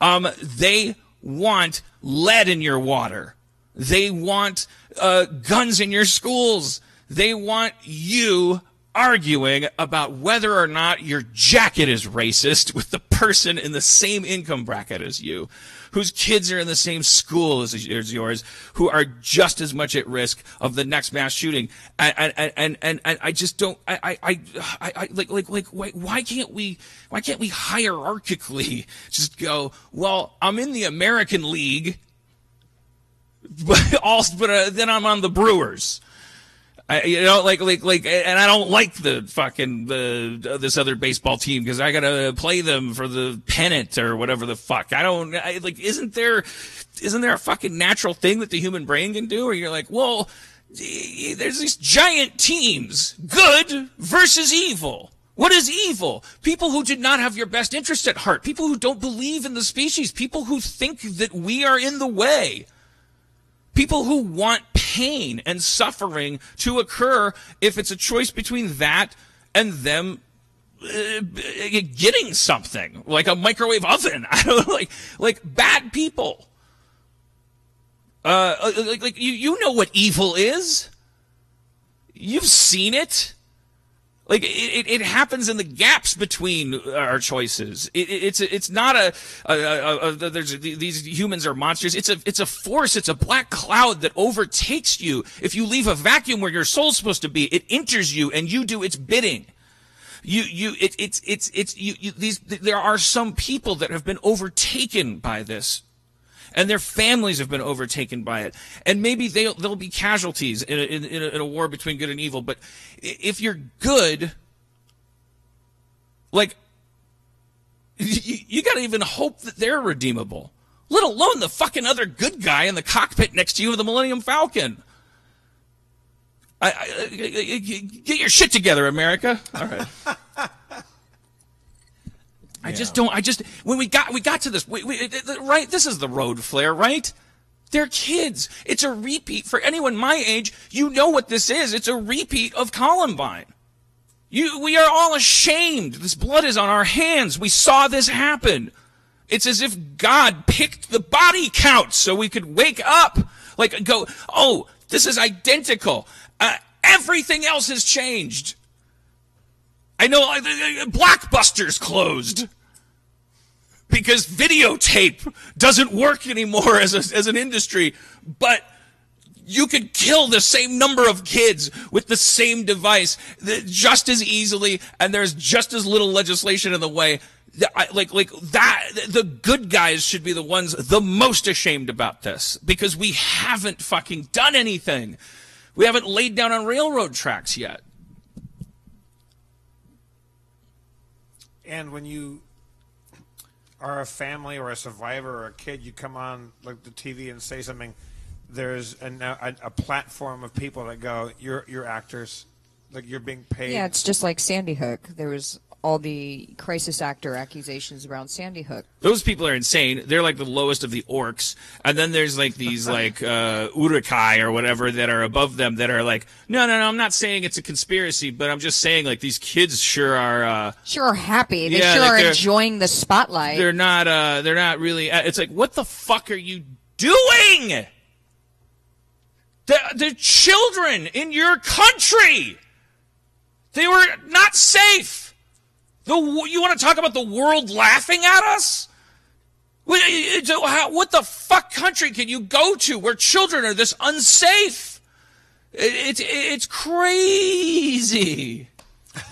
They want lead in your water. They want guns in your schools. They want you arguing about whether or not your jacket is racist with the person in the same income bracket as you, whose kids are in the same school as yours, who are just as much at risk of the next mass shooting. And I just don't, why can't we hierarchically just go, well, I'm in the American League, but then I'm on the Brewers. And I don't like the fucking this other baseball team because I gotta play them for the pennant or whatever the fuck. Isn't there a fucking natural thing that the human brain can do? Where you're like, well, there's these giant teams, good versus evil. What is evil? People who did not have your best interest at heart. People who don't believe in the species. People who think that we are in the way. People who want pain and suffering to occur if it's a choice between that and them getting something like a microwave oven. I don't like bad people. You know what evil is. You've seen it. Like it happens in the gaps between our choices. It's not there's these humans are monsters. It's a force. It's a black cloud that overtakes you. If you leave a vacuum where your soul's supposed to be, it enters you and you do its bidding. There are some people that have been overtaken by this. And their families have been overtaken by it. And maybe they'll be casualties in a war between good and evil. But if you're good, like, you got to even hope that they're redeemable. Let alone the fucking other good guy in the cockpit next to you of the Millennium Falcon. Get your shit together, America. All right. When we got to this, right, this is the road flare, right? They're kids. It's a repeat. For anyone my age, you know what this is. It's a repeat of Columbine. We are all ashamed. This blood is on our hands. We saw this happen. It's as if God picked the body count so we could wake up. Like, go, oh, this is identical. Everything else has changed. I know Blockbuster's closed because videotape doesn't work anymore as an industry, but you could kill the same number of kids with the same device just as easily, and there's just as little legislation in the way. The good guys should be the ones the most ashamed about this because we haven't fucking done anything. We haven't laid down on railroad tracks yet. And when you are a family or a survivor or a kid, you come on like the TV and say something. There's a platform of people that go, "You're actors, like you're being paid." Yeah, it's just like Sandy Hook. There was all the crisis actor accusations around Sandy Hook. Those people are insane. They're like the lowest of the orcs. And then there's like these like Urukai or whatever that are above them that are like, no, I'm not saying it's a conspiracy, but I'm just saying like these kids sure are happy. They are enjoying the spotlight. They're not really it's like, what the fuck are you doing? The children in your country, they were not safe. You want to talk about the world laughing at us? What the fuck country can you go to where children are this unsafe? It's crazy.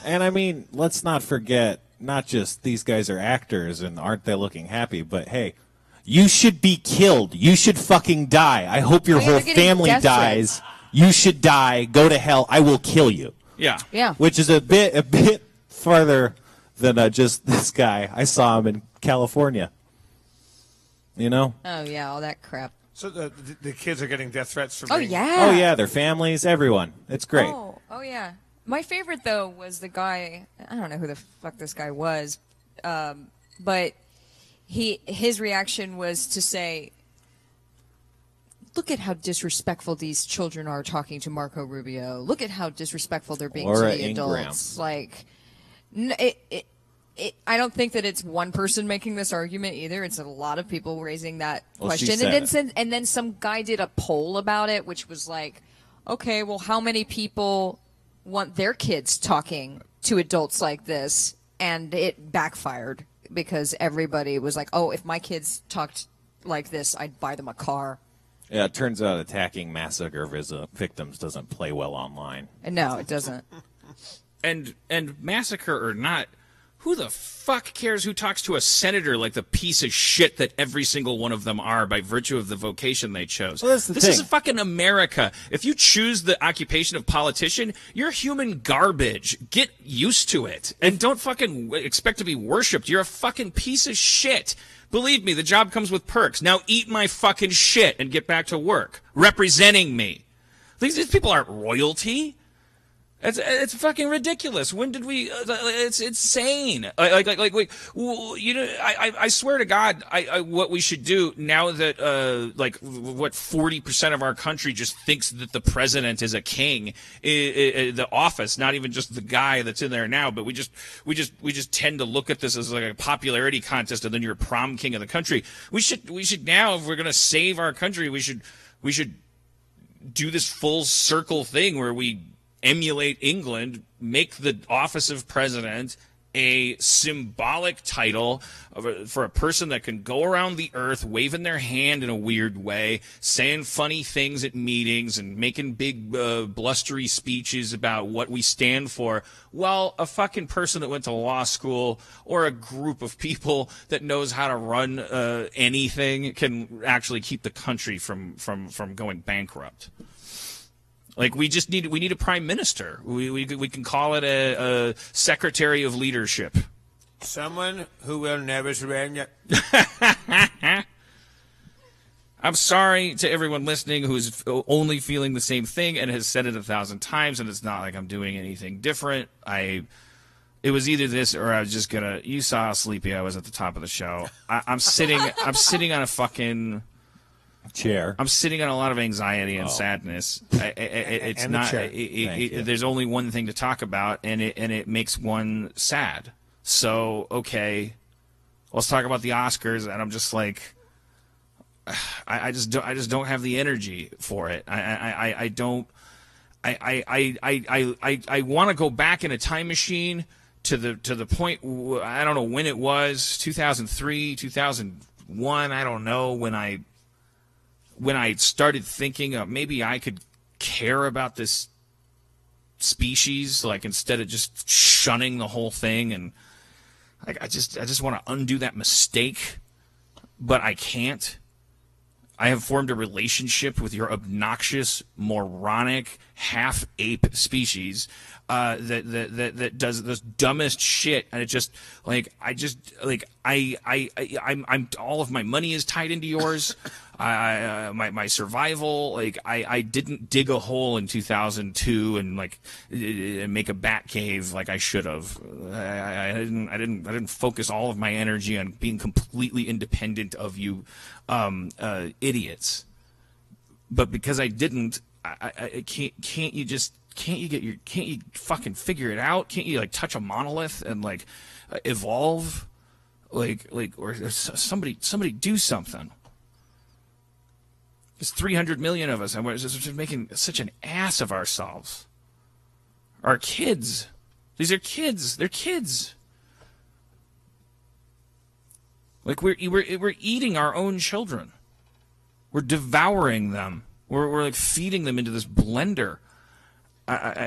And I mean, let's not forget, not just these guys are actors and aren't they looking happy, but hey, you should be killed. You should fucking die. I hope your whole family dies You should die. Go to hell. I will kill you. Yeah. Yeah. Which is a bit farther than just this guy. I saw him in California. You know? Oh yeah, all that crap. So the kids are getting death threats from. Oh being- yeah. Oh yeah, their families, everyone. It's great. Oh yeah. My favorite though was the guy. I don't know who the fuck this guy was, but his reaction was to say, "Look at how disrespectful these children are talking to Marco Rubio. Look at how disrespectful they're being Laura to the Ingraham. adults." Like, I don't think that it's one person making this argument either. It's a lot of people raising that Well, she question. said And then some guy did a poll about it, which was like, okay, well, how many people want their kids talking to adults like this? And it backfired because everybody was like, oh, if my kids talked like this, I'd buy them a car. Yeah, it turns out attacking massacre victims doesn't play well online. And no, it doesn't. And massacre or not, who the fuck cares who talks to a senator like the piece of shit that every single one of them are by virtue of the vocation they chose? Well, that's the this thing. is fucking America. If you choose the occupation of politician, you're human garbage. Get used to it. And don't fucking expect to be worshipped. You're a fucking piece of shit. Believe me, the job comes with perks. Now eat my fucking shit and get back to work. Representing me. These people aren't royalty. It's fucking ridiculous. When did we? It's insane. Like you know, I swear to God, what we should do now that what 40% of our country just thinks that the president is a king, the office, not even just the guy that's in there now, but we just tend to look at this as like a popularity contest, and then you're prom king of the country. We should now, if we're gonna save our country, we should do this full circle thing where we emulate England, make the office of president a symbolic title for a person that can go around the earth waving their hand in a weird way, saying funny things at meetings and making big blustery speeches about what we stand for, while a fucking person that went to law school or a group of people that knows how to run anything can actually keep the country from going bankrupt. Like we need a prime minister. We can call it a secretary of leadership. Someone who will never surrender. I'm sorry to everyone listening who's only feeling the same thing and has said it 1,000 times, and it's not like I'm doing anything different. It was either this or I was just gonna. You saw how sleepy I was at the top of the show. I'm sitting on a fucking chair. I'm sitting on a lot of anxiety and sadness. It's And not. the There's only one thing to talk about, and it makes one sad. So okay, let's talk about the Oscars. And I'm just like, I just don't have the energy for it. I don't. I want to go back in a time machine to the point. I don't know when it was, 2003, 2001. I don't know when I started thinking maybe I could care about this species, like instead of just shunning the whole thing, and I just want to undo that mistake, but I can't. I have formed a relationship with your obnoxious, moronic, half-ape species that does this dumbest shit, and it just I'm all of my money is tied into yours. My survival, I didn't dig a hole in 2002 and make a bat cave like I should have. I didn't focus all of my energy on being completely independent of you idiots. But because I didn't, I can't you fucking figure it out? Can't you touch a monolith and evolve? Or somebody do something. There's 300 million of us, and we're just making such an ass of ourselves. Our kids. These are kids. They're kids. We're eating our own children. We're devouring them. We're feeding them into this blender.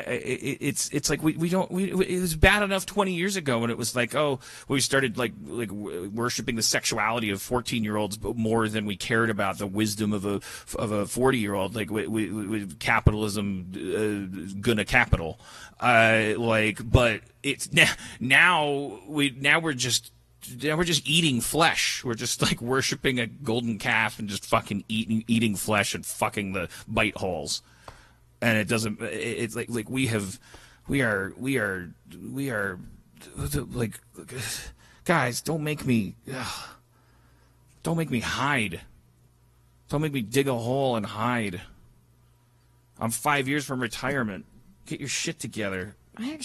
It's like we don't it was bad enough 20 years ago when it was like, oh, we started like worshiping the sexuality of 14-year-olds more than we cared about the wisdom of a 40-year-old. Like we capitalism gonna capital, but it's now we're just eating flesh. We're just like worshiping a golden calf and just fucking eating flesh and fucking the bite holes. And it doesn't. It's like we are like, guys, don't make me hide. Don't make me dig a hole and hide. I'm 5 years from retirement. Get your shit together. I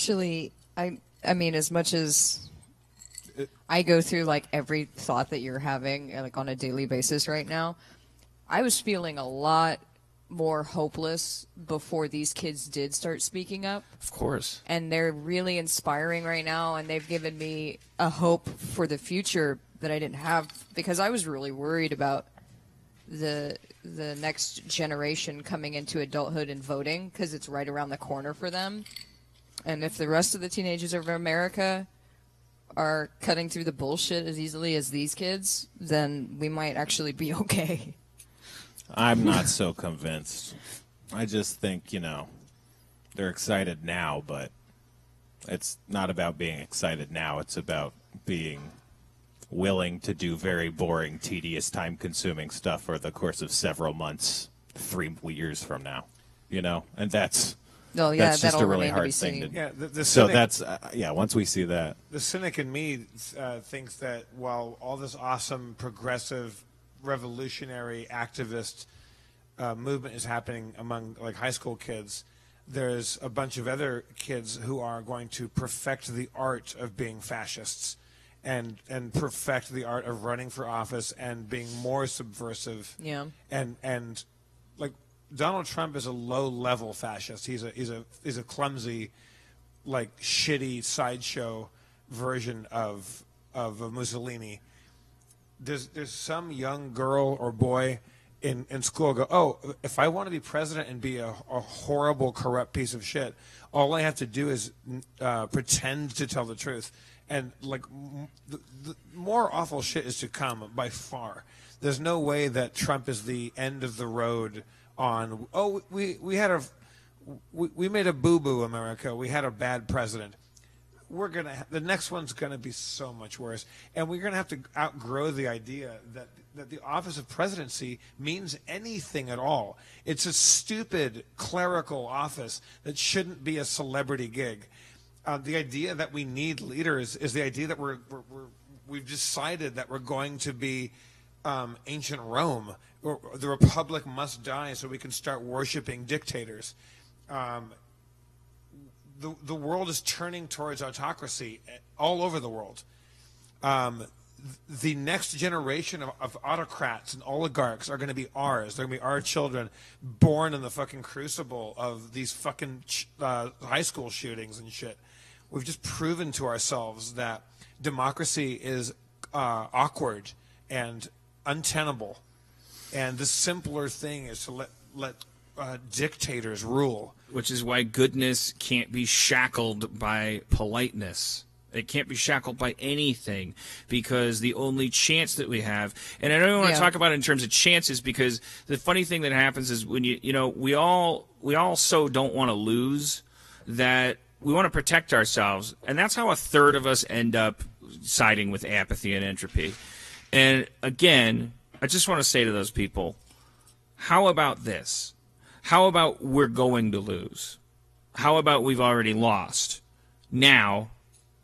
mean, as much as I go through like every thought that you're having like on a daily basis right now, I was feeling a lot more hopeless before these kids did start speaking up. Of course. And they're really inspiring right now, and they've given me a hope for the future that I didn't have, because I was really worried about the next generation coming into adulthood and voting, because it's right around the corner for them. And if the rest of the teenagers of America are cutting through the bullshit as easily as these kids, then we might actually be okay. I'm not so convinced. I just think, they're excited now, but it's not about being excited now. It's about being willing to do very boring, tedious, time-consuming stuff for the course of several months, 3 years from now, And that's just a really hard thing to do. Yeah, the so cynic, that's, once we see that. the cynic in me thinks that while all this awesome, progressive, revolutionary activist movement is happening among like high school kids, there's a bunch of other kids who are going to perfect the art of being fascists and perfect the art of running for office and being more subversive. Yeah. And like Donald Trump is a low-level fascist. He's a clumsy, like shitty sideshow version of Mussolini. There's some young girl or boy in school go, oh, if I want to be president and be a horrible, corrupt piece of shit, all I have to do is pretend to tell the truth. And like the more awful shit is to come by far. There's no way that Trump is the end of the road on, oh, we made a boo-boo, America. We had a bad president. The next one's gonna be so much worse, and we're gonna have to outgrow the idea that the office of presidency means anything at all. It's a stupid clerical office that shouldn't be a celebrity gig. The idea that we need leaders is the idea that we've decided that we're going to be ancient Rome, or the republic must die so we can start worshiping dictators. The world is turning towards autocracy all over the world. The next generation of autocrats and oligarchs are going to be ours. They're going to be our children, born in the fucking crucible of these fucking high school shootings and shit. We've just proven to ourselves that democracy is awkward and untenable, and the simpler thing is to let dictators rule. Which is why goodness can't be shackled by politeness. It can't be shackled by anything, because the only chance that we have, and I don't even want to talk about it in terms of chances, because the funny thing that happens is when we all so don't want to lose that we want to protect ourselves, and that's how a third of us end up siding with apathy and entropy. And again, I just want to say to those people, how about this? How about we're going to lose? How about we've already lost? Now,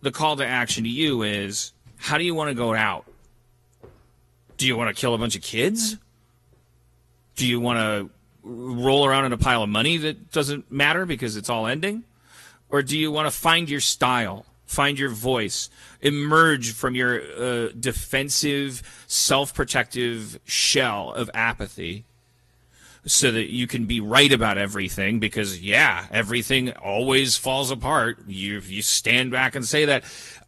the call to action to you is, how do you want to go out? Do you want to kill a bunch of kids? Do you want to roll around in a pile of money that doesn't matter because it's all ending? Or do you want to find your style, find your voice, emerge from your defensive, self-protective shell of apathy, so that you can be right about everything, because, everything always falls apart. You stand back and say that.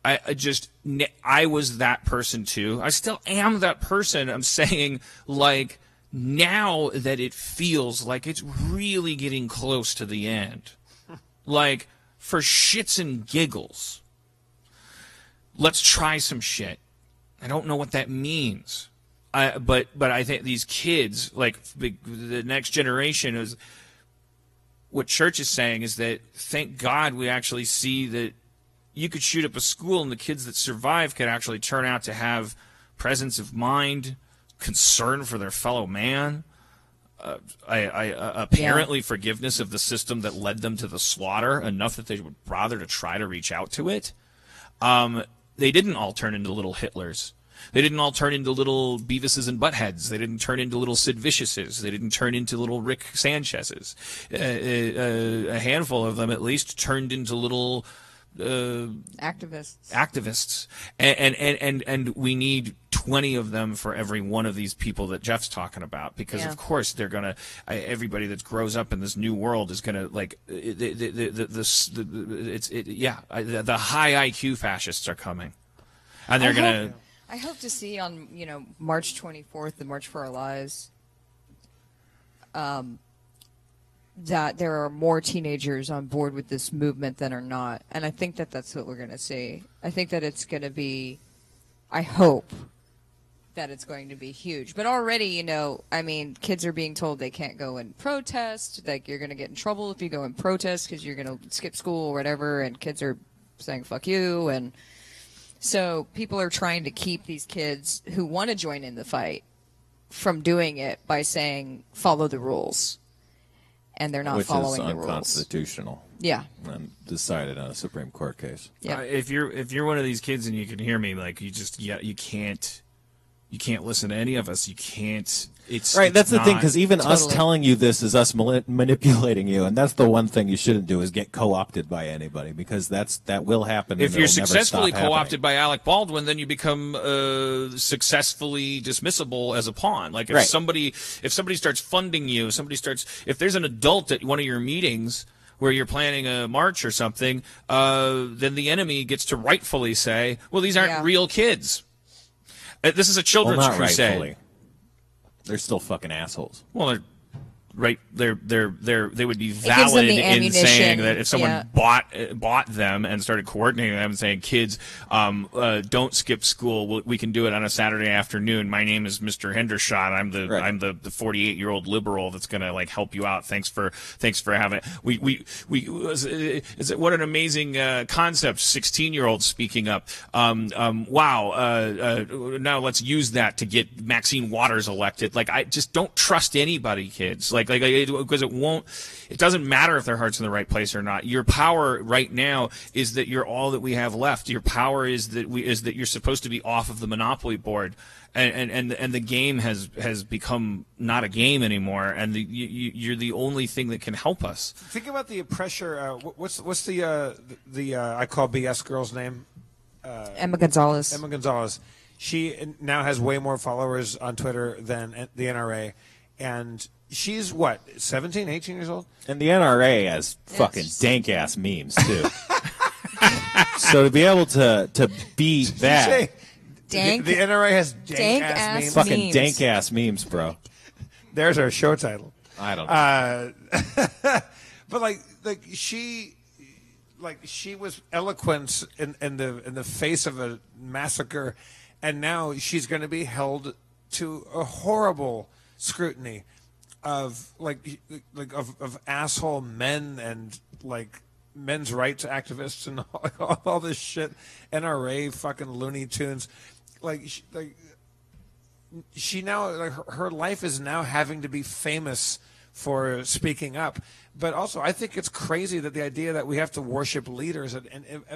I was that person too. I still am that person. I'm saying, like, now that it feels like it's really getting close to the end, like, for shits and giggles, let's try some shit. I don't know what that means. But I think these kids, like the next generation, is what church is saying is that thank God we actually see that you could shoot up a school and the kids that survive could actually turn out to have presence of mind, concern for their fellow man, apparently forgiveness of the system that led them to the slaughter, enough that they would bother to try to reach out to it. They didn't all turn into little Hitlers. They didn't all turn into little Beavises and Buttheads. They didn't turn into little Sid Viciouses. They didn't turn into little Rick Sanchez's. A handful of them, at least, turned into little activists. And we need 20 of them for every one of these people that Jeff's talking about, because of course they're gonna everybody that grows up in this new world is gonna like the high IQ fascists are coming, and they're I hope to see on March 24th, the March for Our Lives, that there are more teenagers on board with this movement than are not. And I think that that's what we're going to see. I think that it's going to be, I hope that it's going to be huge. But already, kids are being told they can't go and protest. Like, you're going to get in trouble if you go and protest because you're going to skip school or whatever. And kids are saying, fuck you. And so people are trying to keep these kids who want to join in the fight from doing it by saying, follow the rules. And they're not following the rules. Which is unconstitutional. Yeah. And decided on a Supreme Court case. Yeah. If you're one of these kids and you can hear me, like, you can't listen to any of us. You can't. That's the thing, because even us telling you this is us manipulating you, and that's the one thing you shouldn't do, is get co-opted by anybody, because that will happen. If you're successfully co-opted by Alec Baldwin, then you become successfully dismissiable as a pawn. Like, if somebody starts funding you, if there's an adult at one of your meetings where you're planning a march or something, then the enemy gets to rightfully say, well, these aren't real kids. This is a children's crusade. Rightfully. They're still fucking assholes. Well, they would be valid in saying that if someone bought them and started coordinating them and saying, kids, don't skip school. We can do it on a Saturday afternoon. My name is Mr. Hendershot. I'm the 48-year-old liberal that's going to like help you out. Thanks for having what an amazing concept. 16-year-olds speaking up. Wow. Now let's use that to get Maxine Waters elected. Like, I just don't trust anybody, kids. Because it doesn't matter if their heart's in the right place or not. Your power right now is that you're all that we have left. Your power is that you're supposed to be off of the Monopoly board, and the game has become not a game anymore, and you're the only thing that can help us. Think about the pressure. What's the I call BS girl's name? Emma Gonzalez. Emma Gonzalez. She now has way more followers on Twitter than the NRA, and she's, 17, 18 years old? And the NRA has fucking dank-ass memes, too. So to be able to beat that... The NRA has dank-ass memes? Fucking dank-ass memes, bro. There's our show title. I don't know. But, she was eloquent in the face of a massacre, and now she's going to be held to a horrible scrutiny of of asshole men and men's rights activists and all this shit, NRA fucking Looney Tunes, she now her life is now having to be famous for speaking up. But also, I think it's crazy that the idea that we have to worship leaders of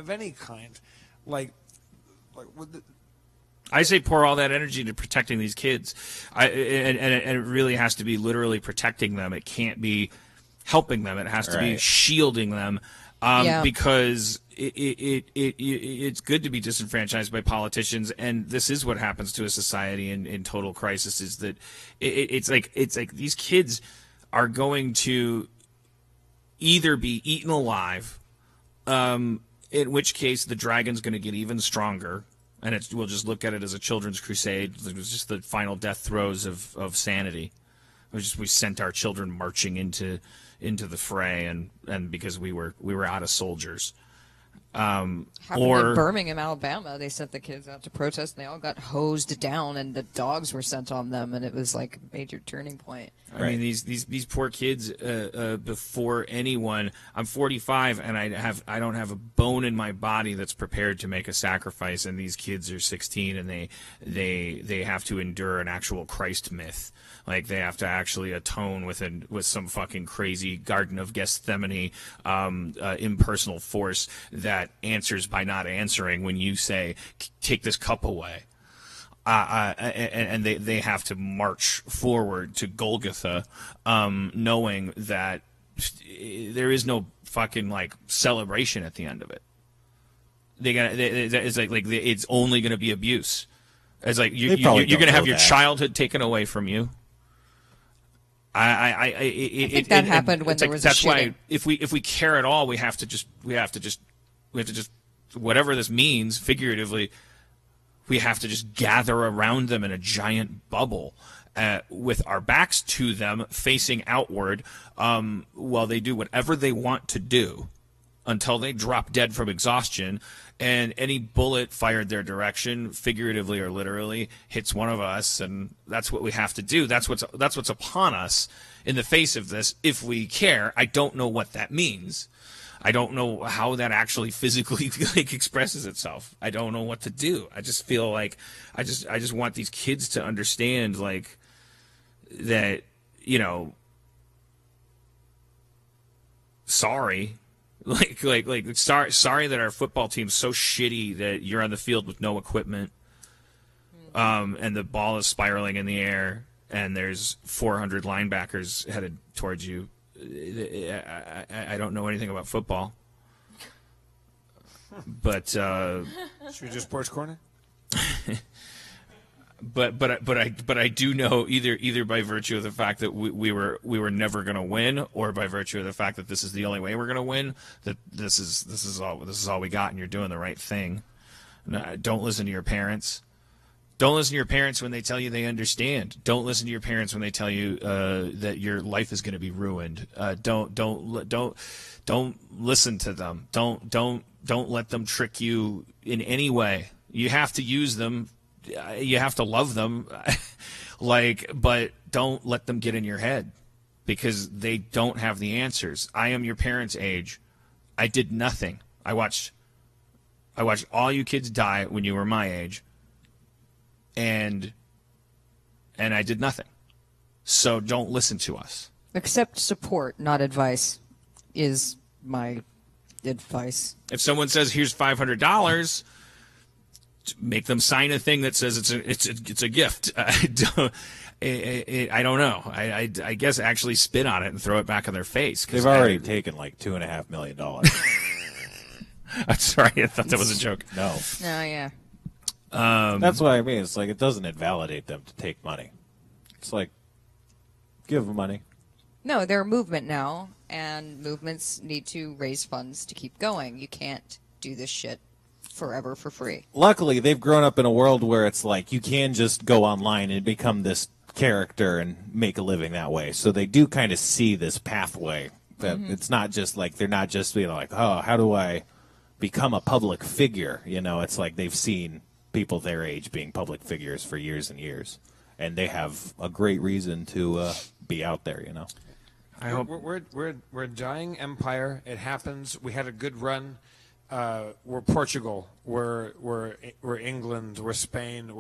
any kind, I say pour all that energy into protecting these kids, and it really has to be literally protecting them. It can't be helping them. It has to be shielding them, because it's good to be disenfranchised by politicians, and this is what happens to a society in total crisis. Is that it's like these kids are going to either be eaten alive, in which case the dragon's going to get even stronger. And we'll just look at it as a children's crusade. It was just the final death throes of sanity. We sent our children marching into into the fray, and because we were out of soldiers. Happened in Birmingham, Alabama. They sent the kids out to protest, and they all got hosed down, and the dogs were sent on them, and it was like a major turning point. I mean, these poor kids. Before anyone, I'm 45, and I don't have a bone in my body that's prepared to make a sacrifice. And these kids are 16, and they have to endure an actual Christ myth. Like, they have to actually atone with some fucking crazy Garden of Gethsemane impersonal force that answers by not answering when you say, take this cup away. And they have to march forward to Golgotha, knowing that there is no fucking, like, celebration at the end of it. It's like it's only going to be abuse. It's like you're going to have your childhood taken away from you. I think that happened when there was a shooting. That's why if we care at all, we have to just whatever this means figuratively, we have to just gather around them in a giant bubble, with our backs to them, facing outward, while they do whatever they want to do until they drop dead from exhaustion. And any bullet fired their direction, figuratively or literally, hits one of us, and that's what we have to do. That's what's upon us in the face of this. If we care, I don't know what that means. I don't know how that actually physically like expresses itself. I don't know what to do. I just feel like I just want these kids to understand, like, that, you know, sorry. Sorry that our football team's so shitty that you're on the field with no equipment, and the ball is spiraling in the air, and there's 400 linebackers headed towards you. I don't know anything about football, but should we do Sports Corner? But I do know either by virtue of the fact that we were never going to win, or by virtue of the fact that this is the only way we're going to win, that this is all we got, and you're doing the right thing. Don't listen to your parents. Don't listen to your parents when they tell you they understand. Don't listen to your parents when they tell you that your life is going to be ruined. Don't listen to them. Don't let them trick you in any way. You have to use them. You have to love them, but don't let them get in your head, because they don't have the answers. I am your parents' age. I did nothing. I watched all you kids die when you were my age, and I did nothing. So don't listen to us. Accept support, not advice, is my advice. If someone says, "Here's $500," make them sign a thing that says it's a gift. I don't know. I guess actually spit on it and throw it back in their face. They've already taken like $2.5 million. I'm sorry, I thought that was a joke. No. Oh yeah. That's what I mean. It's like, it doesn't invalidate them to take money. It's like, give them money. No, they're a movement now, and movements need to raise funds to keep going. You can't do this shit forever for free. Luckily, they've grown up in a world where it's like you can just go online and become this character and make a living that way. So they do kind of see this pathway. That it's not just like, they're not just being like, oh, how do I become a public figure? You know, it's like they've seen people their age being public figures for years and years, and they have a great reason to be out there. You know, I hope we're a dying empire. It happens. We had a good run. We're Portugal, we're England, we're Spain.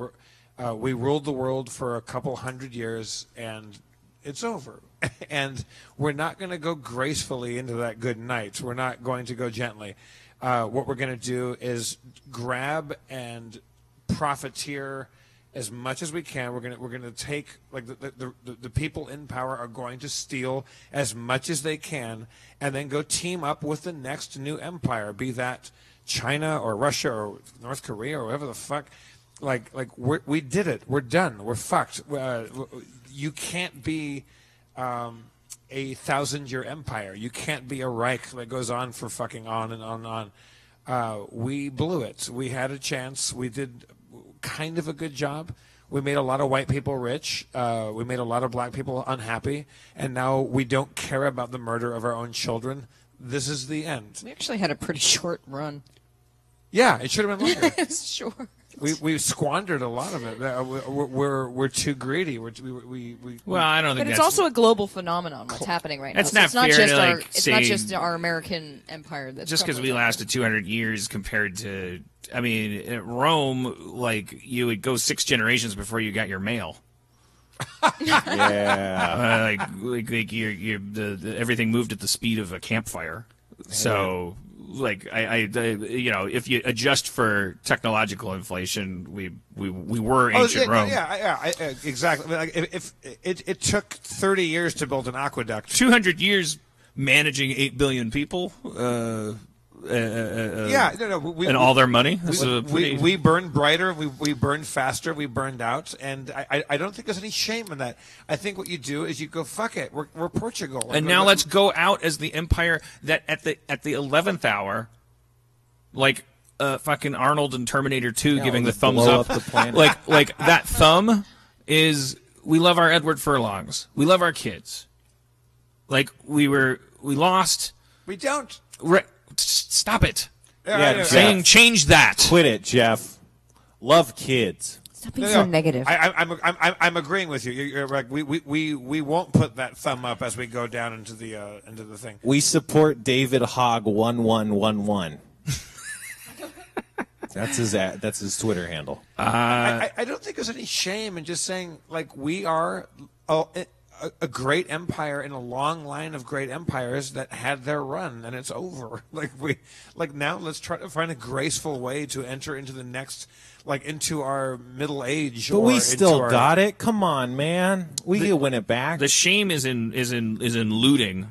We ruled the world for a couple hundred years, and it's over. And we're not going to go gracefully into that good night. We're not going to go gently. What we're going to do is grab and profiteer as much as we can. We're going to take, like, the people in power are going to steal as much as they can, and then go team up with the next new empire, be that China or Russia or North Korea or whatever the fuck. Like we did it. We're done. We're fucked. You can't be a 1,000-year empire. You can't be a Reich that goes on for fucking on and on and on. We blew it. We had a chance. We did kind of a good job. We made a lot of white people rich. We made a lot of black people unhappy. And now we don't care about the murder of our own children. This is the end. We actually had a pretty short run. Yeah, it should have been longer. Sure. We squandered a lot of it. We're too greedy. We Well, I don't think But it's that's also a global phenomenon. What's happening right now? That's So not it's not fair just to, our. like, It's not say- just our American empire. That's just because we crumbling. lasted 200 years compared to, I mean, at Rome, like, you would go 6 generations before you got your mail. Yeah. Like everything moved at the speed of a campfire. So, like, I you know, if you adjust for technological inflation, we were ancient Rome. Exactly. Like if it took 30 years to build an aqueduct. 200 years managing 8 billion people. And all their money. We burned brighter. We burned faster. We burned out, and I don't think there's any shame in that. I think what you do is you go, fuck it. We're Portugal. And now let's go out as the empire that at the 11th hour, like fucking Arnold in Terminator 2 giving the let's thumbs blow up. up the planet. like that thumb is, we love our Edward Furlongs. We love our kids. Like we lost. We don't. Stop it. Yeah, Saying change that. Quit it, Jeff. Love kids. Stop being so negative. I'm agreeing with you. You're right. We won't put that thumb up as we go down into the thing. We support David Hogg 1111. That's his Twitter handle. I don't think there's any shame in just saying, like, we are a great empire in a long line of great empires that had their run, and it's over. Now let's try to find a graceful way to enter into the next, like, into our middle age. But we still got it. Come on, man. We can win it back. The shame is in looting,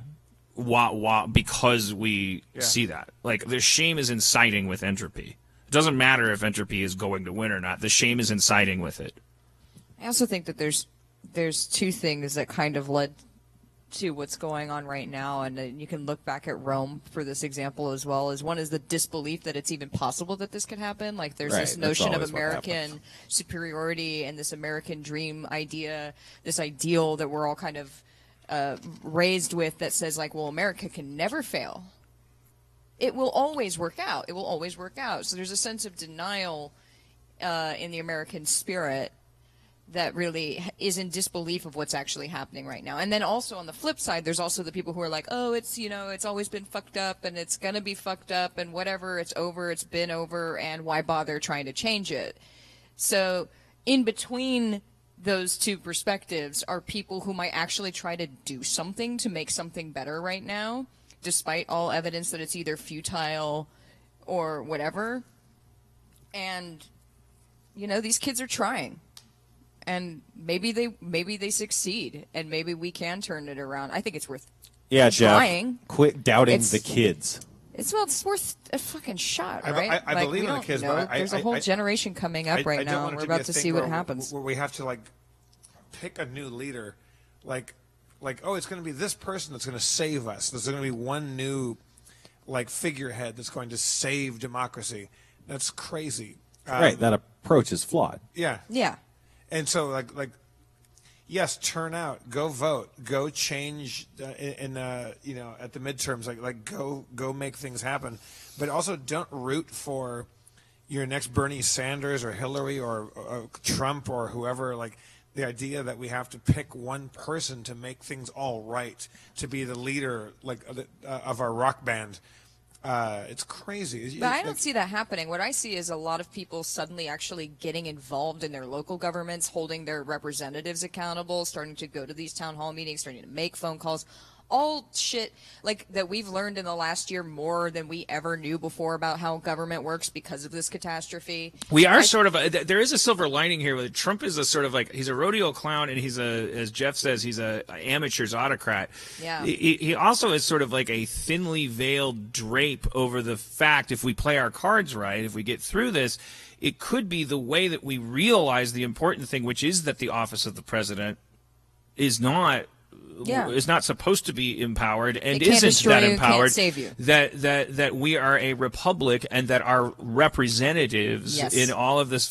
because we see that. Like, the shame is in siding with entropy. It doesn't matter if entropy is going to win or not. The shame is in siding with it. I also think that there's 2 things that kind of led to what's going on right now, and you can look back at Rome for this example as well. One is the disbelief that it's even possible that this could happen. Like, there's this notion of American superiority and this American dream idea, this ideal that we're all kind of raised with, that says, like, well, America can never fail. It will always work out. It will always work out. So there's a sense of denial in the American spirit that really is in disbelief of what's actually happening right now. And then also on the flip side, there's also the people who are like, oh, it's always been fucked up and it's going to be fucked up and whatever, it's over, it's been over, and why bother trying to change it? So in between those 2 perspectives are people who might actually try to do something to make something better right now, despite all evidence that it's either futile or whatever. And, these kids are trying. And maybe they succeed, and maybe we can turn it around. I think it's worth trying. Jeff, quit doubting the kids. It's worth a fucking shot, right? I believe in the kids, but there's a whole generation coming up right now, and we're about to see what happens. Where we have to, like, pick a new leader, like oh, it's going to be this person that's going to save us. There's going to be one new, like, figurehead that's going to save democracy. That's crazy. Right, that approach is flawed. Yeah. Yeah. And so, like, yes, turn out, go vote, go change at the midterms, like go make things happen, but also don't root for your next Bernie Sanders or Hillary or Trump or whoever. Like, the idea that we have to pick one person to make things all right, to be the leader, like, of our rock band. It's crazy. But I don't see that happening. What I see is a lot of people suddenly actually getting involved in their local governments, holding their representatives accountable, starting to go to these town hall meetings, starting to make phone calls. All shit like that we've learned in the last year more than we ever knew before about how government works because of this catastrophe. We are there is a silver lining here. With Trump is a sort of like, he's a rodeo clown, and he's as Jeff says, he's a amateur's autocrat. Yeah. He also is sort of like a thinly veiled drape over the fact, if we play our cards right, if we get through this, it could be the way that we realize the important thing, which is that the office of the president is not is not supposed to be empowered and It can't isn't destroy that you, can't empowered. save you. That we are a republic and that our representatives Yes. in all of this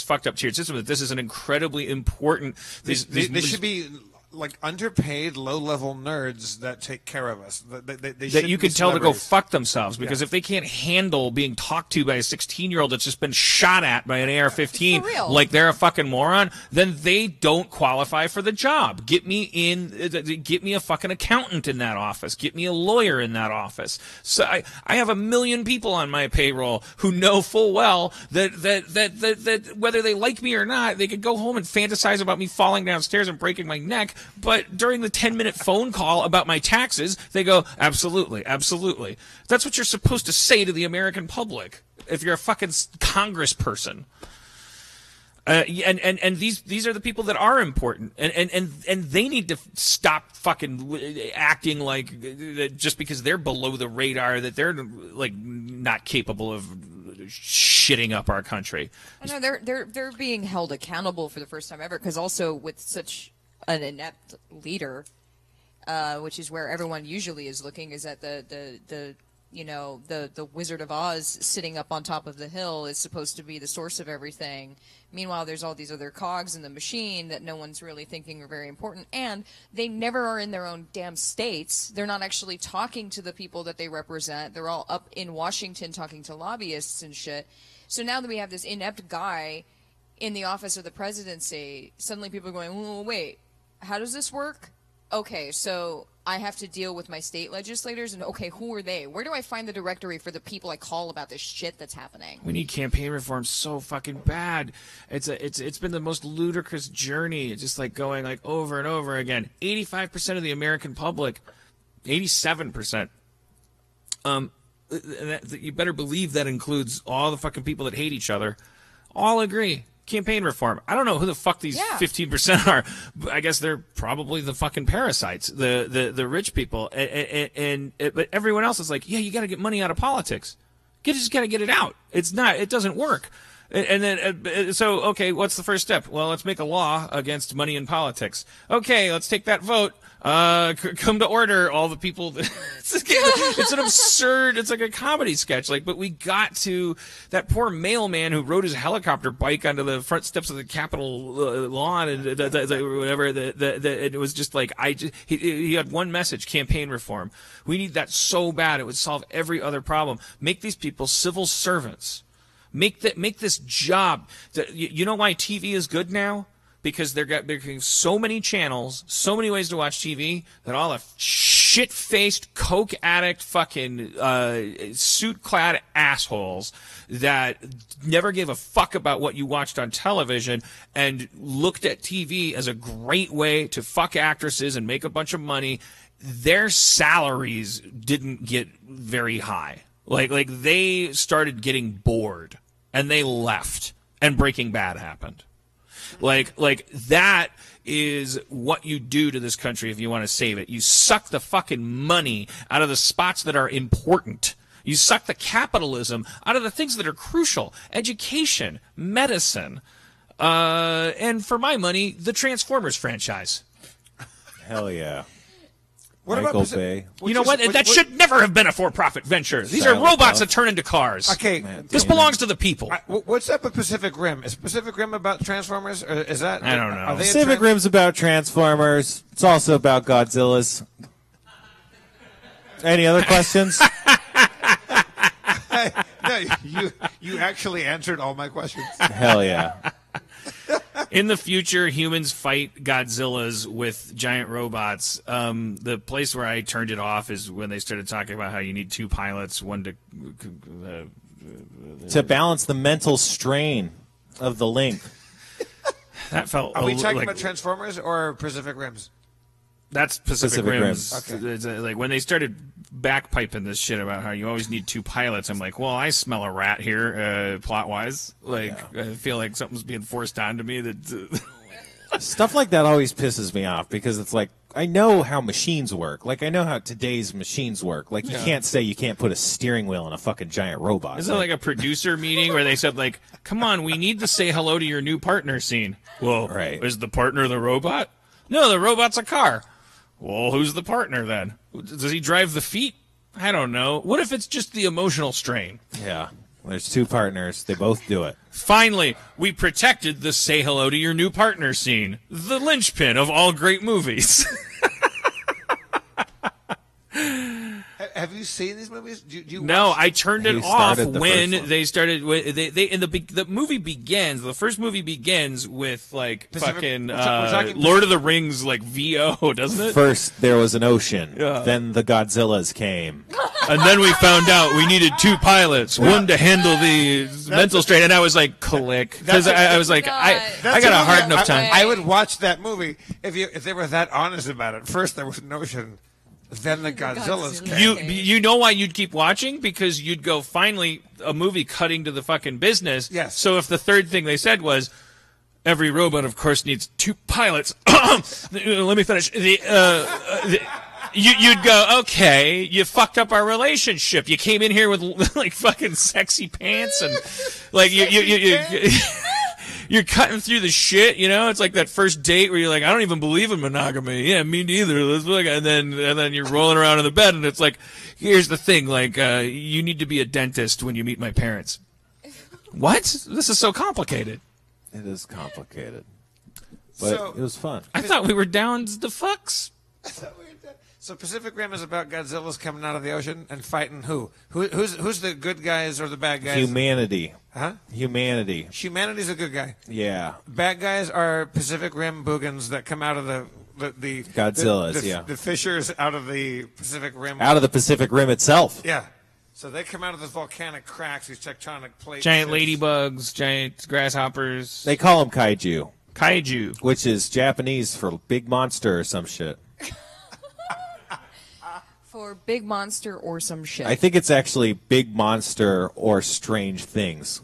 fucked up tiered system, that this is an incredibly important. They should be like underpaid, low-level nerds that take care of us. They that you can tell to go celebrities. fuck themselves, because if they can't handle being talked to by a 16-year-old that's just been shot at by an For AR-15 real. like they're a fucking moron, then they don't qualify for the job. Get me a fucking accountant in that office. Get me a lawyer in that office. So I have 1 million people on my payroll who know full well that whether they like me or not, they could go home and fantasize about me falling downstairs and breaking my neck. But during the 10-minute phone call about my taxes, they go, absolutely, absolutely. That's what you're supposed to say to the American public if you're a fucking congressperson. And these are the people that are important, and they need to stop fucking acting like just because they're below the radar that they're like not capable of shitting up our country. I know they're being held accountable for the first time ever, because also with such an inept leader, which is where everyone usually is looking, is at the Wizard of Oz sitting up on top of the hill is supposed to be the source of everything. Meanwhile, there's all these other cogs in the machine that no one's really thinking are very important, and they never are in their own damn states. They're not actually talking to the people that they represent. They're all up in Washington talking to lobbyists and shit. So now that we have this inept guy in the office of the presidency, suddenly people are going, oh, wait, how does this work? Okay, so I have to deal with my state legislators, and okay, who are they? Where do I find the directory for the people I call about this shit that's happening? We need campaign reform so fucking bad. It's been the most ludicrous journey. It's just like going like over and over again. 85% of the American public, 87%. You better believe that includes all the fucking people that hate each other. All agree. Campaign reform. I don't know who the fuck these 15% are. I guess they're probably the fucking parasites, the rich people, but everyone else is like, yeah, you got to get money out of politics. You just got to get it out. It doesn't work. And then, so, okay, what's the first step? Well, let's make a law against money in politics. Okay, let's take that vote. Come to order, all the people. It's an absurd, it's like a comedy sketch. Like, but we got to that poor mailman who rode his helicopter bike onto the front steps of the Capitol lawn and whatever. It was just like, he had one message: campaign reform. We need that so bad. It would solve every other problem. Make these people civil servants. Make this job. You know why TV is good now? Because they're getting so many channels, so many ways to watch TV, that all the shit-faced, coke addict, fucking suit-clad assholes that never gave a fuck about what you watched on television and looked at TV as a great way to fuck actresses and make a bunch of money, their salaries didn't get very high. Like they started getting bored and they left, and Breaking Bad happened. Like that is what you do to this country if you want to save it. You suck the fucking money out of the spots that are important. You suck the capitalism out of the things that are crucial. Education, medicine, and for my money, the Transformers franchise. Hell yeah. What Michael about Bay. You know what? That should never have been a for-profit venture. These are Silent robots Bob. that turn into cars. Okay, This belongs to the people. what's up with Pacific Rim? Is Pacific Rim about Transformers? Or is that? I don't know. Are they a Pacific Rim's about Transformers. It's also about Godzilla's. Any other questions? No, you actually answered all my questions. Hell yeah. In the future, humans fight Godzillas with giant robots. The place where I turned it off is when they started talking about how you need two pilots, one to... To balance the mental strain of the link. That felt... Are we talking like, about Transformers or Pacific Rims? That's Pacific Rim's. Okay. It's, like when they started backpiping this shit about how you always need two pilots, I'm like, well, I smell a rat here, plot-wise. Like, I feel like something's being forced onto me that... Stuff like that always pisses me off because it's like, I know how machines work. Like, I know how today's machines work. Like, you can't say you can't put a steering wheel in a fucking giant robot. Isn't it like a producer meeting where they said, like, come on, we need to say hello to your new partner scene. Well, Right. is the partner the robot? No, the robot's a car. Well, who's the partner then? Does he drive the feet? I don't know. What if it's just the emotional strain? Yeah. There's two partners. They both do it. Finally, we protected the say hello to your new partner scene, the linchpin of all great movies. Have you seen these movies? Do you No, watch- I turned it He off started the when first one. they started. They in the movie begins. The first movie begins with like Pacific- fucking we're talking Lord of the Rings like VO, doesn't it? First, there was an ocean. Yeah. Then the Godzillas came. And then we found out we needed two pilots, one to handle the mental strain, and I was like, click, because I was like, I That's got a movie hard enough time. I would watch that movie if they were that honest about it. First there was an ocean, then the Godzillas came. You know why you'd keep watching? Because you'd go, finally, a movie cutting to the fucking business. Yes. So if the third thing they said was, every robot, of course, needs two pilots. Let me finish. You'd go, okay, you fucked up our relationship. You came in here with like fucking sexy pants and like you're cutting through the shit, you know? It's like that first date where you're like, I don't even believe in monogamy. Yeah, me neither. Let's look. And then you're rolling around in the bed and it's like, here's the thing, like, you need to be a dentist when you meet my parents. What? This is so complicated. It is complicated. But So- it was fun. I thought we were down to the fucks. So Pacific Rim is about Godzillas coming out of the ocean and fighting who? Who's the good guys or the bad guys? Humanity. Huh? Humanity. Humanity's a good guy. Yeah. Bad guys are Pacific Rim boogans that come out of the Godzillas, yeah. the fissures out of the Pacific Rim. Out of the Pacific Rim itself. Yeah. So they come out of the volcanic cracks, these tectonic plates. Giant ladybugs, giant grasshoppers, They call them kaiju, kaiju. which is Japanese for big monster or some shit. For big monster or some shit. I think it's actually big monster or strange things.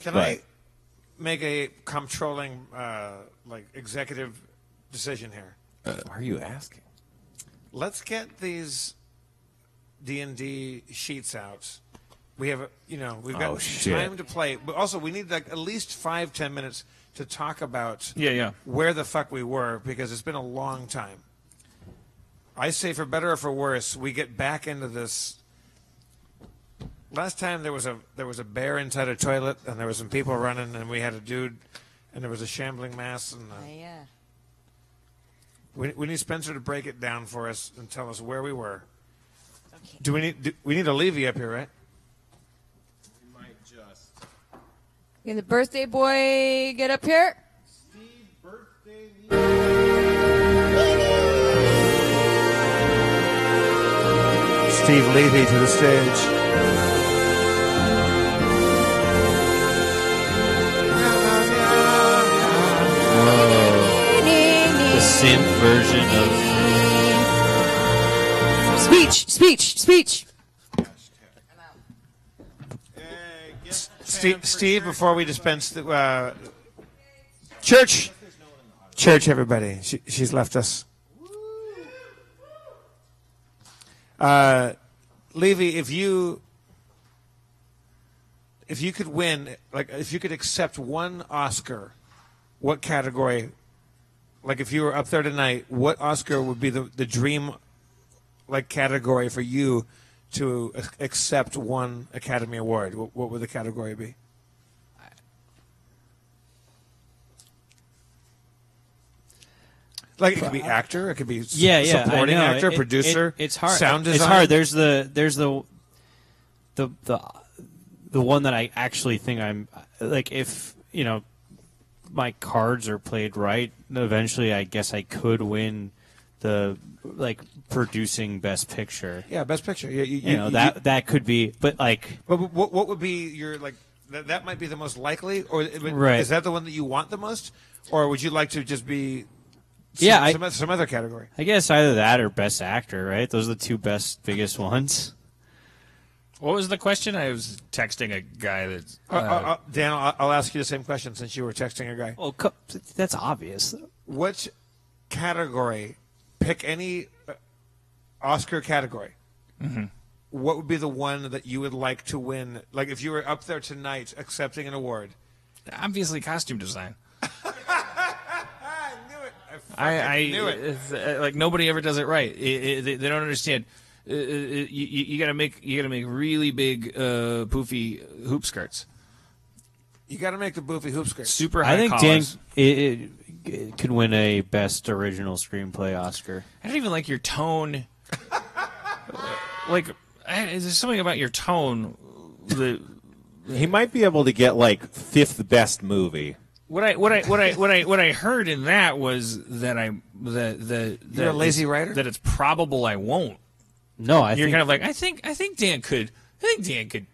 Can Right. I make a controlling, like, executive decision here? Are you asking? Let's get these D&D sheets out. We have, we've got Oh, shit. time to play, but also we need like at least 5-10 minutes to talk about Yeah. where the fuck we were because it's been a long time. I say for better or for worse, we get back into this. Last time there was a bear inside a toilet and there was some people running and we had a dude and there was a shambling mass and Yeah. we need Spencer to break it down for us and tell us where we were. Okay. We need a Levy up here, right? Can the birthday boy get up here? Steve Levy to the stage. The synth version of Speech. Steve, before we dispense the church, everybody, she's left us. Levy, if you could win, like if you could accept one Oscar, what category? Like if you were up there tonight, what Oscar would be the dream, like category for you to accept one Academy Award? What would the category be? Like it could be actor, it could be supporting I know. actor, producer. It's hard. Sound design. It's hard. There's the one that I actually think I'm like if my cards are played right, eventually I guess I could win the producing Best Picture. Yeah, Best Picture. That could be, but like. But what would be your that might be the most likely, or Right. is that the one that you want the most, or would you like to just be some other category? I guess either that or Best Actor, right? Those are the two biggest ones. what was the question? I was texting a guy that Dan, I'll ask you the same question since you were texting a guy. Well, that's obvious. Which category? Pick any Oscar category. Mm-hmm. What would be the one that you would like to win? Like if you were up there tonight accepting an award. obviously costume design. I knew it. I knew it. It's, like nobody ever does it right. They don't understand. You gotta make really big poofy hoop skirts. You got to make the boofy hoop skirt. Super high I think collars. Dan it could win a Best Original Screenplay Oscar. I don't even like your tone. Like, there's something about your tone that He might be able to get like 5th best movie. what I heard in that was that You're a lazy writer? That it's probable I won't. No, You're kind of like I think Dan could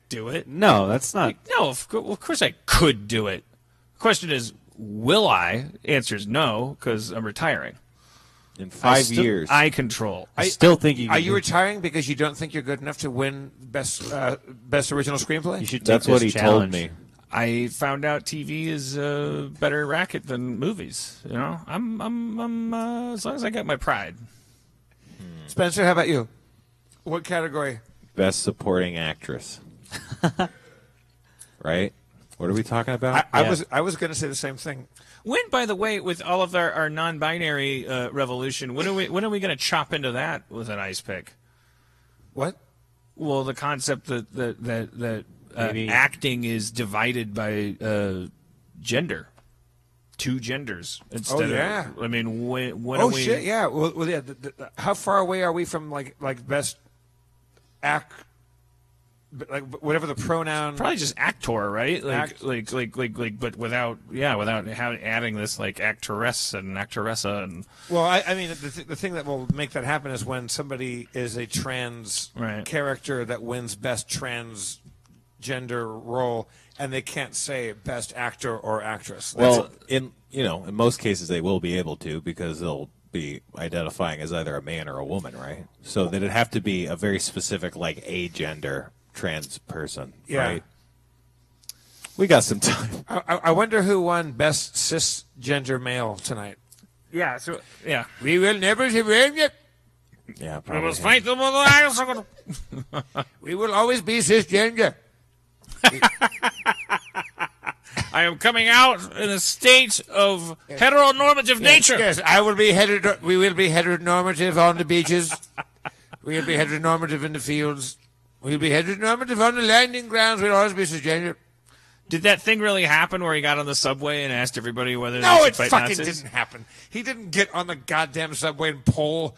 do it. No, that's not. No, of course I could do it. The question is, will I? Answer is no, because I'm retiring. In 5 years. I control. I still think you. Are you retiring because you don't think you're good enough to win best original screenplay? You should. Take That's what he this challenge. told me. I found out TV is a better racket than movies. You know, I'm as long as I got my pride. Spencer, how about you? What category? Best supporting actress. Right? What are we talking about? I was going to say the same thing. When, by the way, with all of our non-binary revolution, when are we going to chop into that with an ice pick? What? Well, the concept that Maybe. acting is divided by gender, 2 genders instead yeah. of. I mean, when Oh are we? shit! Yeah. Well yeah. How far away are we from like best act? Like whatever the pronoun. Probably just actor, right? Act- Like, but without adding this like actress and actoressa and Well, I mean, the thing that will make that happen is when somebody is a trans Right. character that wins best transgender role, and they can't say best actor or actress. well, in most cases they will be able to because they'll be identifying as either a man or a woman, right? So that it'd have to be a very specific, like, agender trans person, Yeah. right? We got some time. I wonder who won best cisgender male tonight. yeah. So yeah, We will never surrender yet. Yeah, we probably. must fight them with the iron. We will always be cisgender. I am coming out in a state of heteronormative nature. Yes, I will be we will be heteronormative on the beaches. We will be heteronormative in the fields. We'll be heteronormative on the landing grounds. We'll always be cisgender. Did that thing really happen where he got on the subway and asked everybody whether No, they it should fight fucking Nazis? didn't happen. He didn't get on the goddamn subway and poll.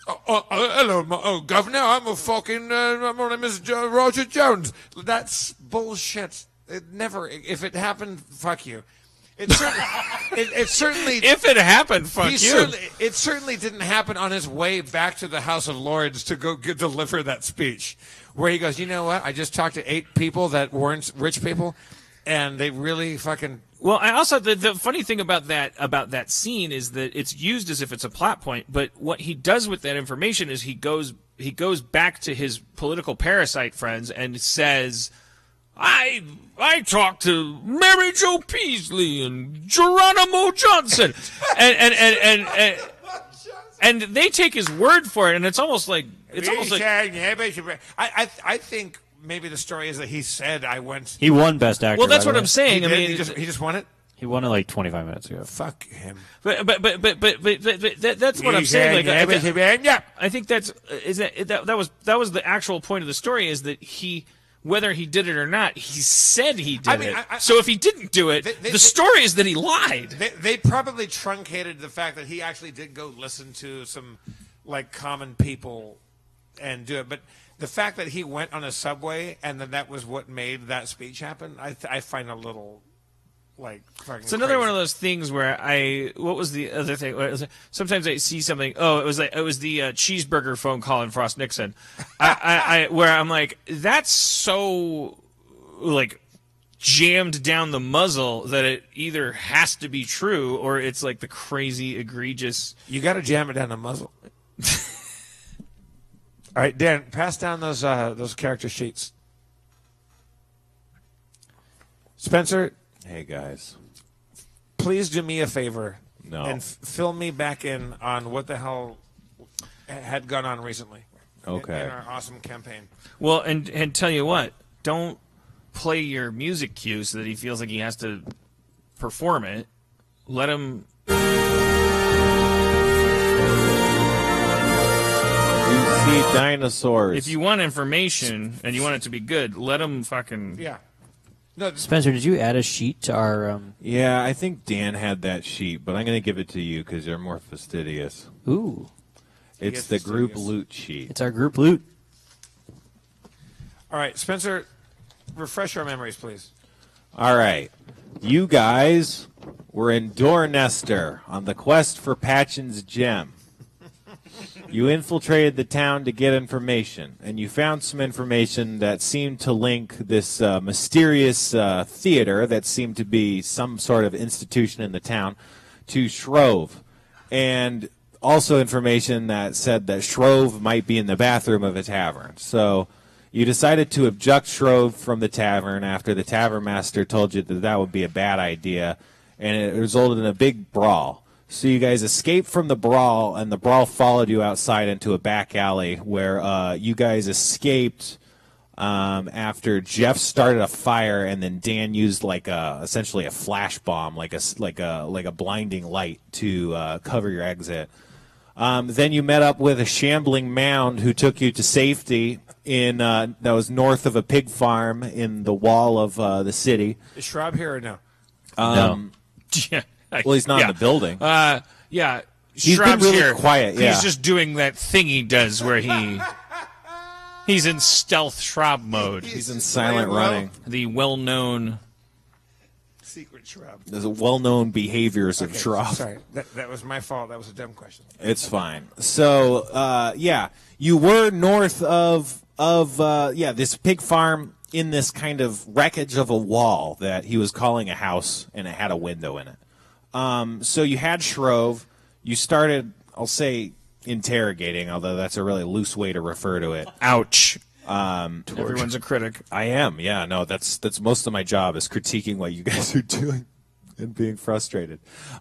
Hello, Governor. I'm a fucking. My name is Roger Jones. That's bullshit. It never. If it happened, fuck you. It certainly. If it happened, fuck He you. it certainly didn't happen on his way back to the House of Lords to go deliver that speech, where he goes, you know what? I just talked to 8 people that weren't rich people, and they really fucking. Well, I also the funny thing about that scene is that it's used as if it's a plot point, but what he does with that information is he goes back to his political parasite friends and says, I talked to Mary Jo Peasley and Geronimo Johnson, and they take his word for it, and it's almost like I think maybe the story is that he said I went. He won Best Actor. well, that's by what the I'm way. saying. He I did? mean, he just won it. He won it like 25 minutes ago. Fuck him. but that's what I'm saying. Like, I think that was the actual point of the story is that whether he did it or not, he said he did it. So if he didn't do it, the story is that he lied. They probably truncated the fact that he actually did go listen to some like common people and do it, but the fact that he went on a subway and that was what made that speech happen, I find a little like fucking. It's another crazy. one of those things where what was the other thing? Sometimes I see something. Oh, it was the cheeseburger phone call in Frost Nixon. Where I'm like, that's so like jammed down the muzzle that it either has to be true or it's like the crazy egregious. You got to jam it down the muzzle. All right, Dan, pass down those character sheets. Spencer, Hey, guys. please do me a favor. No. And fill me back in on what the hell had gone on recently. Okay. In our awesome campaign. Well, and tell you what, don't play your music cue so that he feels like he has to perform it. Let him see dinosaurs. If you want information and you want it to be good, let them fucking. Yeah. No, Spencer, did you add a sheet to our? Yeah, I think Dan had that sheet, but I'm going to give it to you because you're more fastidious. Ooh, It's is the group fastidious. loot sheet. it's our group loot. all right, Spencer, refresh our memories, please. All right. You guys were in Dornester on the quest for Patchen's gem. You infiltrated the town to get information, and you found some information that seemed to link this mysterious theater that seemed to be some sort of institution in the town to Shrove, and also information that said that Shrove might be in the bathroom of a tavern. So you decided to abduct Shrove from the tavern after the tavern master told you that that would be a bad idea, and it resulted in a big brawl. So you guys escaped from the brawl, and the brawl followed you outside into a back alley where you guys escaped after Jeff started a fire, and then Dan used essentially a flash bomb, like a blinding light to cover your exit. Then you met up with a shambling mound who took you to safety in that was north of a pig farm in the wall of the city. Is Schraub here or no? No. Yeah. Well, he's not in the building. Yeah. He's been Schraub's really here. quiet, yeah. He's just doing that thing he does where he's in stealth Schraub mode. He's in silent Playing low. running. The well-known. Secret Schraub. There's well-known behaviors of Okay, Schraub. sorry, that was my fault. That was a dumb question. It's fine. So, yeah, you were north of this pig farm in this kind of wreckage of a wall that he was calling a house, and it had a window in it. So you had Shrove. You started, I'll say, interrogating, although that's a really loose way to refer to it. Ouch. Everyone's a critic. I am, yeah. No, that's most of my job is critiquing what you guys are doing and being frustrated.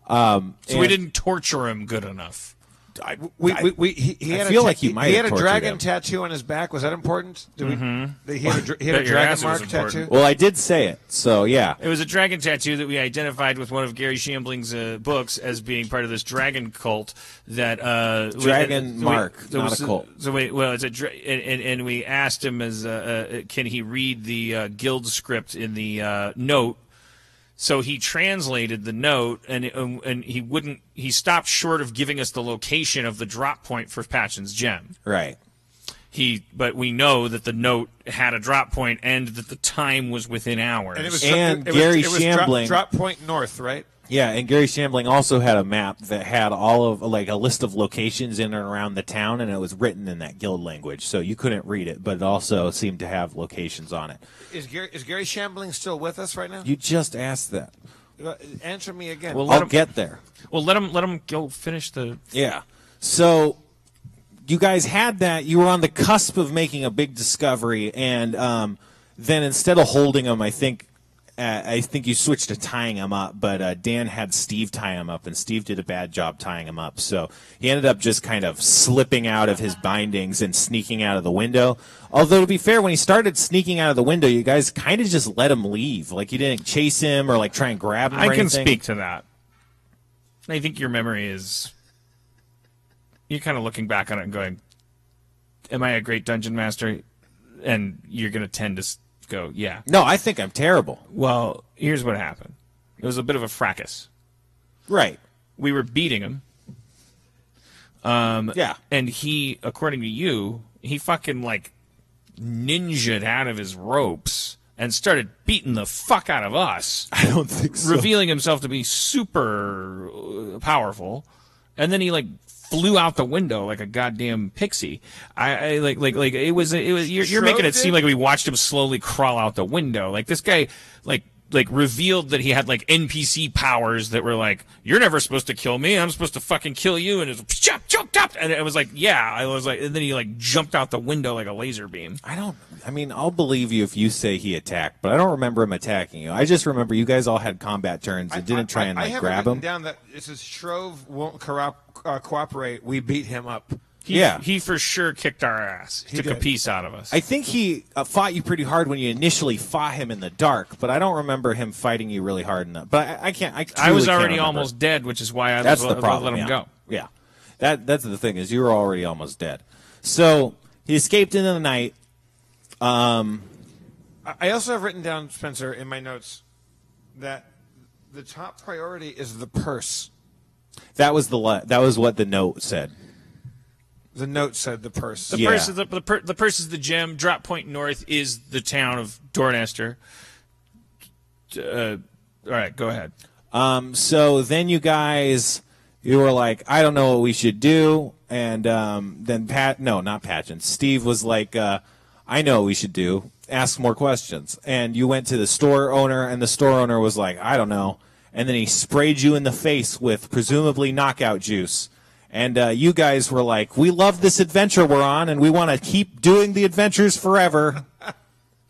So we didn't torture him good enough. He had feel like you might he have had a tortured dragon him. tattoo on his back. Was that important? He had a Bet your dragon ass it mark was important. tattoo. Well, I did say it, so yeah. It was a dragon tattoo that we identified with one of Gary Shambling's books as being part of this dragon cult. That Dragon mark, there not was a cult. So wait, well, it's and we asked him as can he read the guild script in the note. So he translated the note, and he wouldn't. He stopped short of giving us the location of the drop point for Patchen's gem. Right. But we know that the note had a drop point and that the time was within hours. And it was Gary Shambling. drop point north, right? Yeah, and Gary Shambling also had a map that had all of a list of locations in and around the town, and it was written in that guild language, so you couldn't read it, but it also seemed to have locations on it. Is Gary Shambling still with us right now? You just asked that. Answer me again. Well, I'll get there. Well, let him go finish the. Yeah. So you guys had that. You were on the cusp of making a big discovery, and then instead of holding him, I think you switched to tying him up, but Dan had Steve tie him up, and Steve did a bad job tying him up. So he ended up just kind of slipping out of his bindings and sneaking out of the window. Although, to be fair, when he started sneaking out of the window, you guys kind of just let him leave. Like, you didn't chase him or, like, try and grab him or I can anything. speak to that. I think your memory is. You're kind of looking back on it and going, "Am I a great dungeon master?" And you're going to tend to go, "Yeah." No, I think I'm terrible. Well, here's what happened. It was a bit of a fracas. Right. We were beating him. Yeah. And he, according to you, he fucking like ninja'd out of his ropes and started beating the fuck out of us, I don't think so. revealing himself to be super powerful. And then he like flew out the window like a goddamn pixie. I like it was you're making it seem like we watched him slowly crawl out the window. Like this guy like revealed that he had like NPC powers that were like, "You're never supposed to kill me. I'm supposed to fucking kill you." And it was chop, and it was like, yeah, I was like, and then he like jumped out the window like a laser beam. I'll believe you if you say he attacked, but I don't remember him attacking you. I just remember you guys all had combat turns and didn't try and I have grab written him. down that it says Shrove won't cooperate. We beat him up. He for sure kicked our ass. Took a did. piece out of us. I think he fought you pretty hard when you initially fought him in the dark, but I don't remember him fighting you really hard enough. But I can't. I was truly can't already remember. almost dead, which is why I That's let the problem. him Yeah. go. Yeah, that's the thing is you were already almost dead. So he escaped into the night. I also have written down, Spencer, in my notes that the top priority is the purse. That was what the note said. The note said the purse. The purse is the gem. Drop Point North is the town of Dornester. All right, go ahead. So then you were like, I don't know what we should do. And then not Patchen. Steve was like, I know what we should do. Ask more questions. And you went to the store owner, and the store owner was like, I don't know. And then he sprayed you in the face with presumably knockout juice. And you guys were like, we love this adventure we're on, and we want to keep doing the adventures forever.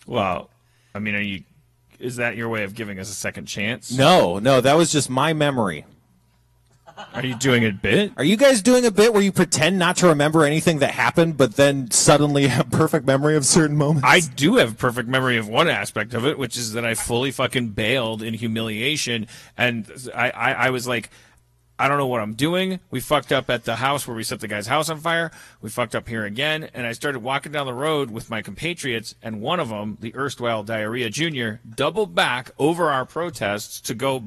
Well, I mean, is that your way of giving us a second chance? No, that was just my memory. Are you doing a bit? Are you guys doing a bit where you pretend not to remember anything that happened, but then suddenly have perfect memory of certain moments? I do have perfect memory of one aspect of it, which is that I fully fucking bailed in humiliation, and I was like, I don't know what I'm doing. We fucked up at the house where we set the guy's house on fire. We fucked up here again, and I started walking down the road with my compatriots, and one of them, the erstwhile Diarrhea Jr., doubled back over our protests to go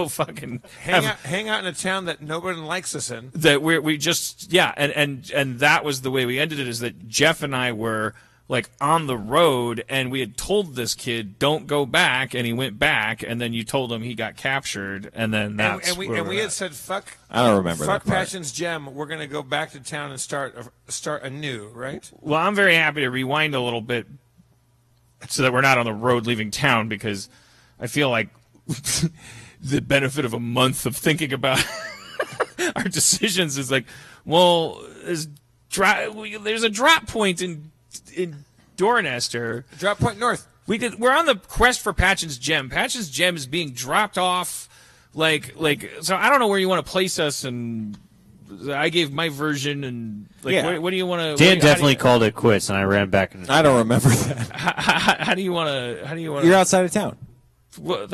fucking hang out in a town that nobody likes us in. That we just and that was the way we ended it. Is that Jeff and I were like on the road, and we had told this kid don't go back, and he went back, and then you told him he got captured, and then that's and we had said fuck. I don't remember fuck that part. Patchen's Gem. We're gonna go back to town and start anew, right? Well, I'm very happy to rewind a little bit so that we're not on the road leaving town, because I feel like the benefit of a month of thinking about our decisions is like, well, there's a drop point in Dornester. Drop Point North. We're on the quest for Patchen's Gem. Patchen's Gem is being dropped off, so I don't know where you want to place us, and I gave my version, and what do you want to? Dan definitely called it quits, and I ran back. I don't remember that. How do you want to? You're outside of town. Well,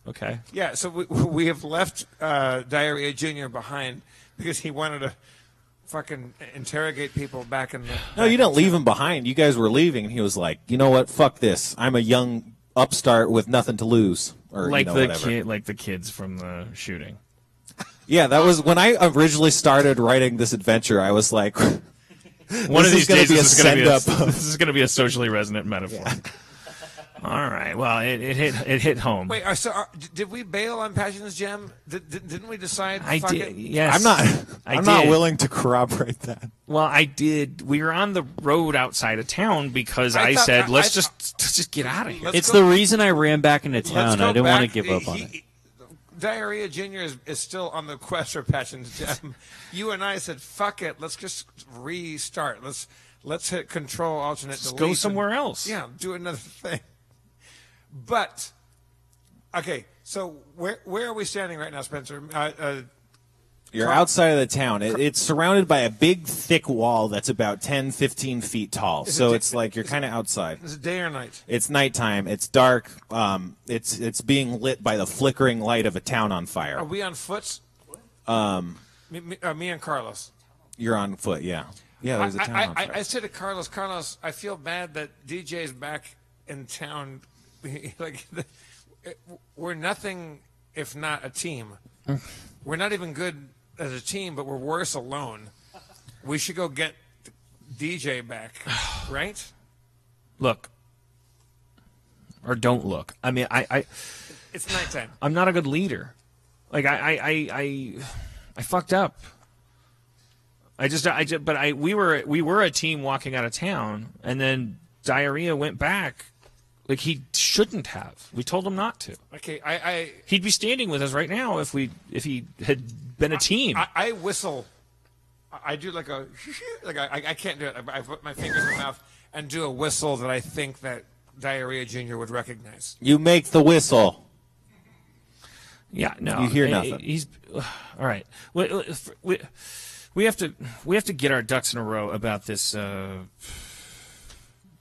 okay. Yeah, so we have left Diarrhea Jr. behind because he wanted to fucking interrogate people back in the... No, you didn't leave him behind. You guys were leaving, and he was like, you know what, fuck this. I'm a young upstart with nothing to lose. Or, whatever. Like the kids from the shooting. Yeah, that was... When I originally started writing this adventure, I was like... One of these days, this is going to be a socially resonant metaphor. Yeah. All right. Well, it hit home. Wait. Did we bail on Patchen's Gem? Didn't we decide? I did. It? Yes. I'm not willing to corroborate that. Well, I did. We were on the road outside of town because I said, let's just get out of here. It's the reason I ran back into town. I didn't want to give up on it. Diarrhea Jr. is still on the quest for Patchen's Gem. You and I said, fuck it. Let's just restart. Let's hit Control Alternate Delete. Go somewhere else. Yeah, do another thing. But, okay, so where are we standing right now, Spencer? You're outside of the town. It's surrounded by a big, thick wall that's about 10, 15 feet tall. So it's like you're kind of outside. Is it day or night? It's nighttime. It's dark. It's being lit by the flickering light of a town on fire. Are we on foot? Me and Carlos. You're on foot, yeah. Yeah, there's a town on fire. I said to Carlos, I feel bad that DJ's back in town. Like, we're nothing if not a team. We're not even good as a team, but we're worse alone. We should go get DJ back, right? Look, or don't look. I mean, It's nighttime. I'm not a good leader. Like I fucked up. We were a team walking out of town, and then Diarrhea went back. Like he shouldn't have. We told him not to. Okay, he'd be standing with us right now if he had been a team. I whistle. I do like a I can't do it. I put my fingers in my mouth and do a whistle that I think that Diarrhea Jr. would recognize. You make the whistle. Yeah, no. You hear nothing. He's all right. We have to get our ducks in a row about this.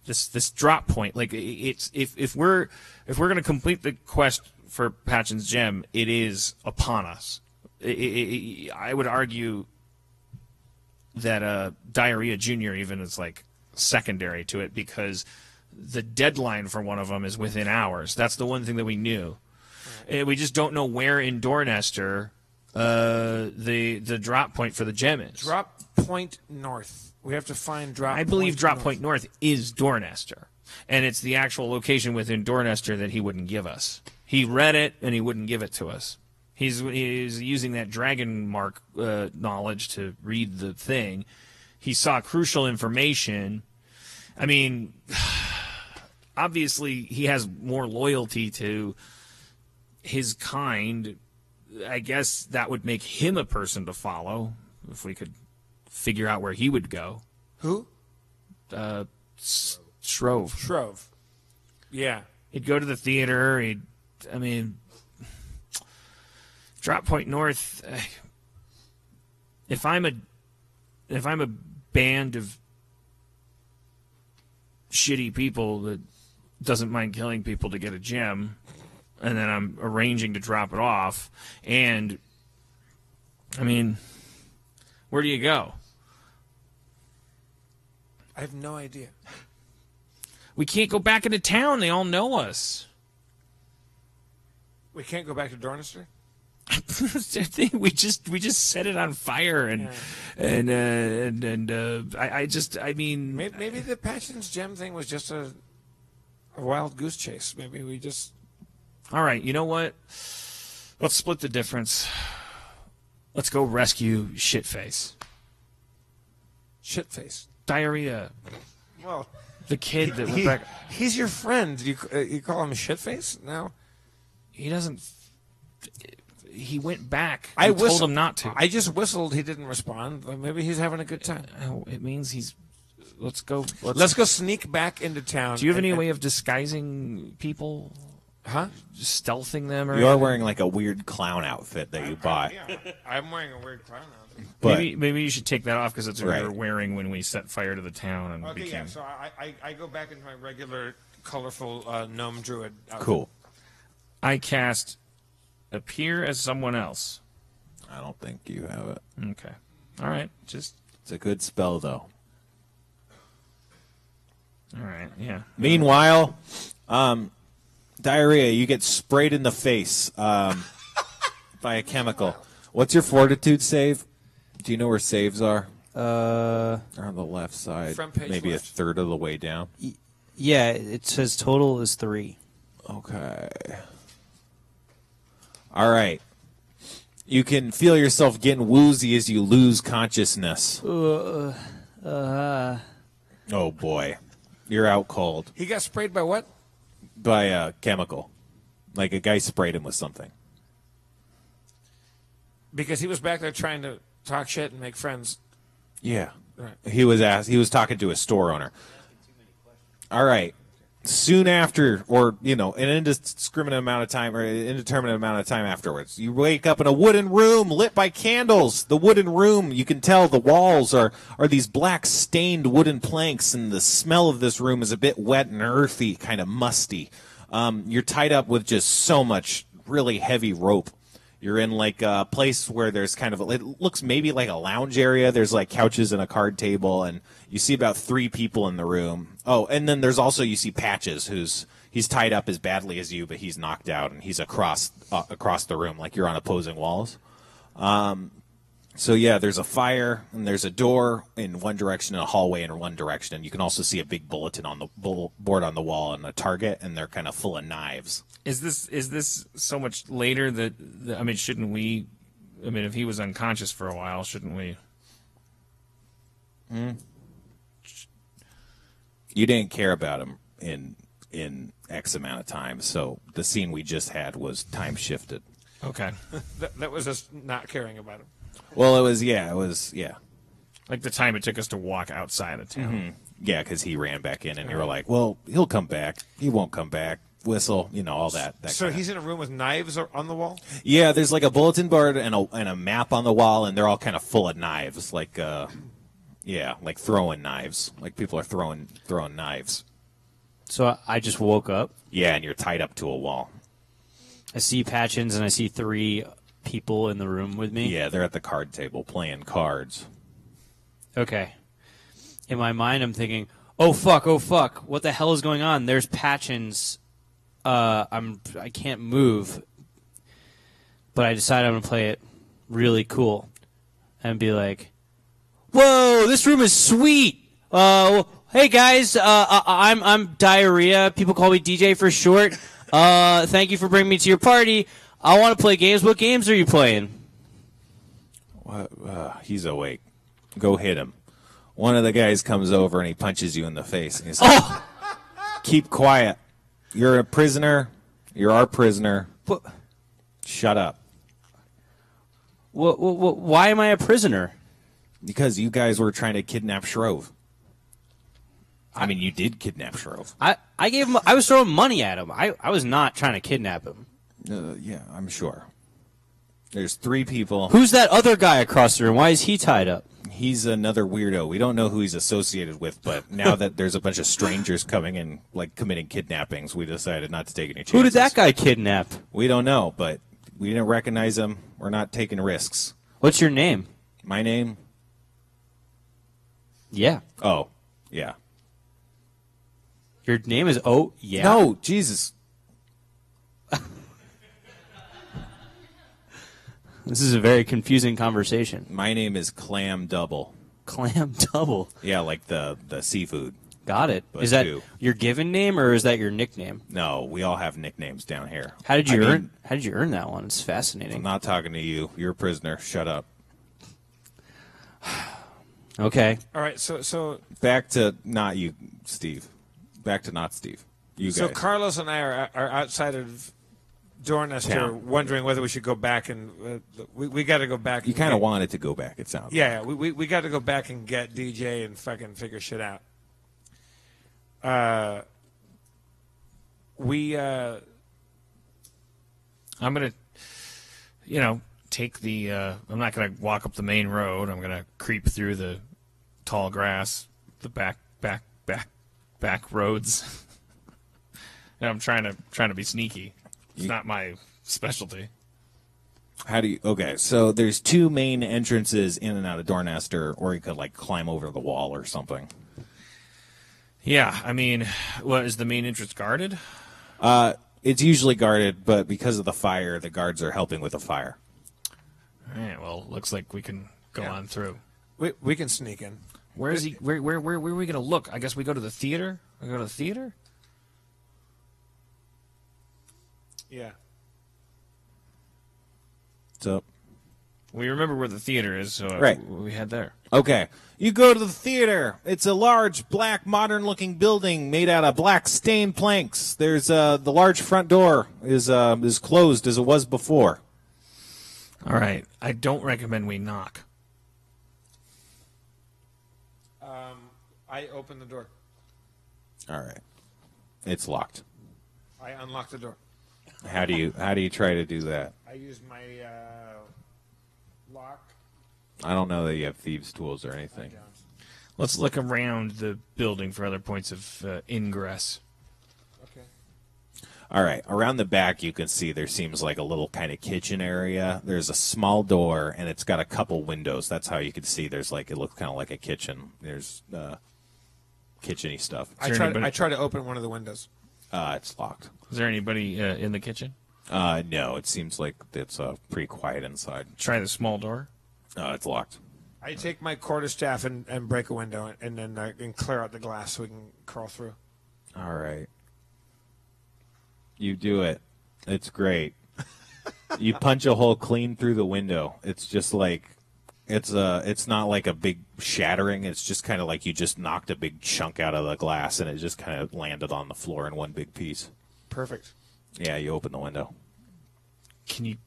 This drop point, like it's if we're going to complete the quest for Patchen's Gem, it is upon us. I would argue that Diarrhea Jr. even is like secondary to it because the deadline for one of them is within hours. That's the one thing that we knew. We just don't know where in Dornester the drop point for the gem is. Drop Point North. We have to find Drop. I believe Point Drop North. Point North is Dornester, and it's the actual location within Dornester that he wouldn't give us. He read it and he wouldn't give it to us. He's using that dragon mark knowledge to read the thing. He saw crucial information. I mean, obviously he has more loyalty to his kind. I guess that would make him a person to follow if we could figure out where he would go. Who? Shrove. Shrove. Yeah. He'd go to the theater. Drop Point North. If I'm a band of shitty people that doesn't mind killing people to get a gem, and then I'm arranging to drop it off, and where do you go? I have no idea. We can't go back into town. They all know us. We can't go back to Dornester? we just set it on fire and Maybe the Patchen's gem thing was just a wild goose chase. Maybe we just. All right, you know what? Let's split the difference. Let's go rescue Shitface. Shitface. Diarrhea. Well, The kid that went back. he's your friend. You call him Shitface now? He doesn't. He went back. I You told him not to. I just whistled. He didn't respond. Maybe he's having a good time. It means he's. Let's go. Let's go sneak back into town. Do you have any way of disguising people? Huh? Just stealthing them? Or You are wearing like a weird clown outfit that you bought. Yeah, I'm wearing a weird clown outfit. But maybe you should take that off because it's what Right. you were wearing when we set fire to the town and Okay, became. yeah. So I go back into my regular, colorful gnome druid outfit. cool. I cast appear as someone else. I don't think you have it. Okay. All right. Just It's a good spell though. all right. Yeah. Meanwhile, Diarrhea, you get sprayed in the face by a chemical. What's your fortitude save? Do you know where saves are? They're on the left side, Front page maybe left. a third of the way down. Yeah, it says total is 3. Okay. All right. You can feel yourself getting woozy as you lose consciousness. Oh boy, you're out cold He got sprayed by what? by a chemical. Like a guy sprayed him with something. Because he was back there trying to talk shit and make friends. Yeah. Right. He was talking to a store owner. All right. Soon after, or an indiscriminate amount of time, or indeterminate amount of time afterwards, you wake up in a wooden room lit by candles. The wooden room, you can tell the walls are these black stained wooden planks, and the smell of this room is a bit wet and earthy, kind of musty. You're tied up with just so much really heavy rope. You're in like a place where there's kind of it looks maybe like a lounge area. There's like couches and a card table, and you see about 3 people in the room. Oh, and then there's also you see Patches, he's tied up as badly as you, but he's knocked out and he's across the room like you're on opposing walls. So yeah, there's a fire and there's a door in one direction and a hallway in one direction, and you can also see a big bulletin on the board on the wall and a target, and they're kind of full of knives. Is this so much later that shouldn't we? If he was unconscious for a while, shouldn't we? You didn't care about him in X amount of time, so the scene we just had was time shifted. Okay. That was us not caring about him. Well, it was yeah. Like the time it took us to walk outside of town. Yeah, because he ran back in, and you were like, well, he'll come back. He won't come back. Whistle, all that. So kinda. he's in a room with knives on the wall? Yeah, there's like a bulletin board and a map on the wall, and they're all kind of full of knives, like like throwing knives, like people are throwing knives. So I just woke up. Yeah, and you're tied up to a wall. I see Patchins and I see 3 people in the room with me. Yeah, they're at the card table playing cards. Okay. In my mind, I'm thinking, oh fuck, what the hell is going on? There's Patchins. I can't move, but I decided I'm gonna play it really cool and be like, whoa, this room is sweet. Hey guys, I'm Diarrhea. People call me DJ for short. Thank you for bringing me to your party. I want to play games. What games are you playing? He's awake. Go hit him. One of the guys comes over and he punches you in the face. And he's like, keep quiet. You're a prisoner. You're our prisoner. What? Shut up. Why am I a prisoner? Because you guys were trying to kidnap Shrove. I mean, you did kidnap Shrove. I gave him. I was throwing money at him. I was not trying to kidnap him. Yeah, I'm sure. There's 3 people. Who's that other guy across the room? Why is he tied up? He's another weirdo. We don't know who he's associated with, but now that there's a bunch of strangers coming in, like, committing kidnappings, we decided not to take any chances. Who did that guy kidnap? We don't know, but we didn't recognize him. We're not taking risks. What's your name? My name? Yeah. Oh, yeah. Your name is yeah. No, Jesus. This is a very confusing conversation. My name is Clam Double. Clam Double. Yeah, like the seafood. Got it. But Is that two. your given name or is that your nickname? No, we all have nicknames down here. How did you I earn? mean, How did you earn that one? It's I'm fascinating. not talking to you. You're a prisoner. Shut up. Okay. All right, so Back to not you, Steve. Back to not Steve. You so guys. Carlos and I are outside of Dornester, Town. wondering whether we should go back and we got to go back. You and kind of get- wanted to go back, it sounds. Yeah, we got to go back and get DJ and fucking figure shit out. I'm going to, take the, I'm not going to walk up the main road. I'm going to creep through the tall grass, the back roads. And I'm trying to be sneaky. It's not my specialty. How do you? Okay, so there's 2 main entrances in and out of Dornester, or you could like climb over the wall or something. Yeah, I mean, what is the main entrance guarded? It's usually guarded, but because of the fire, the guards are helping with the fire. All right, well, looks like we can go on through. We can sneak in. Where is he? Where are we going to look? I guess we go to the theater. We go to the theater. Yeah. So, We remember where the theater is, so Right. we head there. okay, you go to the theater. It's a large, black, modern-looking building made out of black stained planks. There's the large front door is closed as it was before. All right. I don't recommend we knock. I open the door. All right, it's locked. I unlock the door. How do you try to do that? I use my lock. I don't know that you have thieves' tools or anything. Let's look around the building for other points of ingress. Okay. All right, around the back you can see there seems like a little kind of kitchen area. There's a small door and it's got a couple windows. That's how you can see there's like, it looks kind of like a kitchen. There's kitchen-y stuff. I try to open one of the windows. It's locked. Is there anybody in the kitchen? No, it seems like it's pretty quiet inside. Try the small door. It's locked. I take my quarterstaff and break a window and then and clear out the glass so we can crawl through. All right. You do it. It's great. You punch a hole clean through the window. It's just like it's not like a big shattering. It's just kind of like you just knocked a big chunk out of the glass and it just kind of landed on the floor in one big piece. Perfect. Yeah, you open the window. Can you,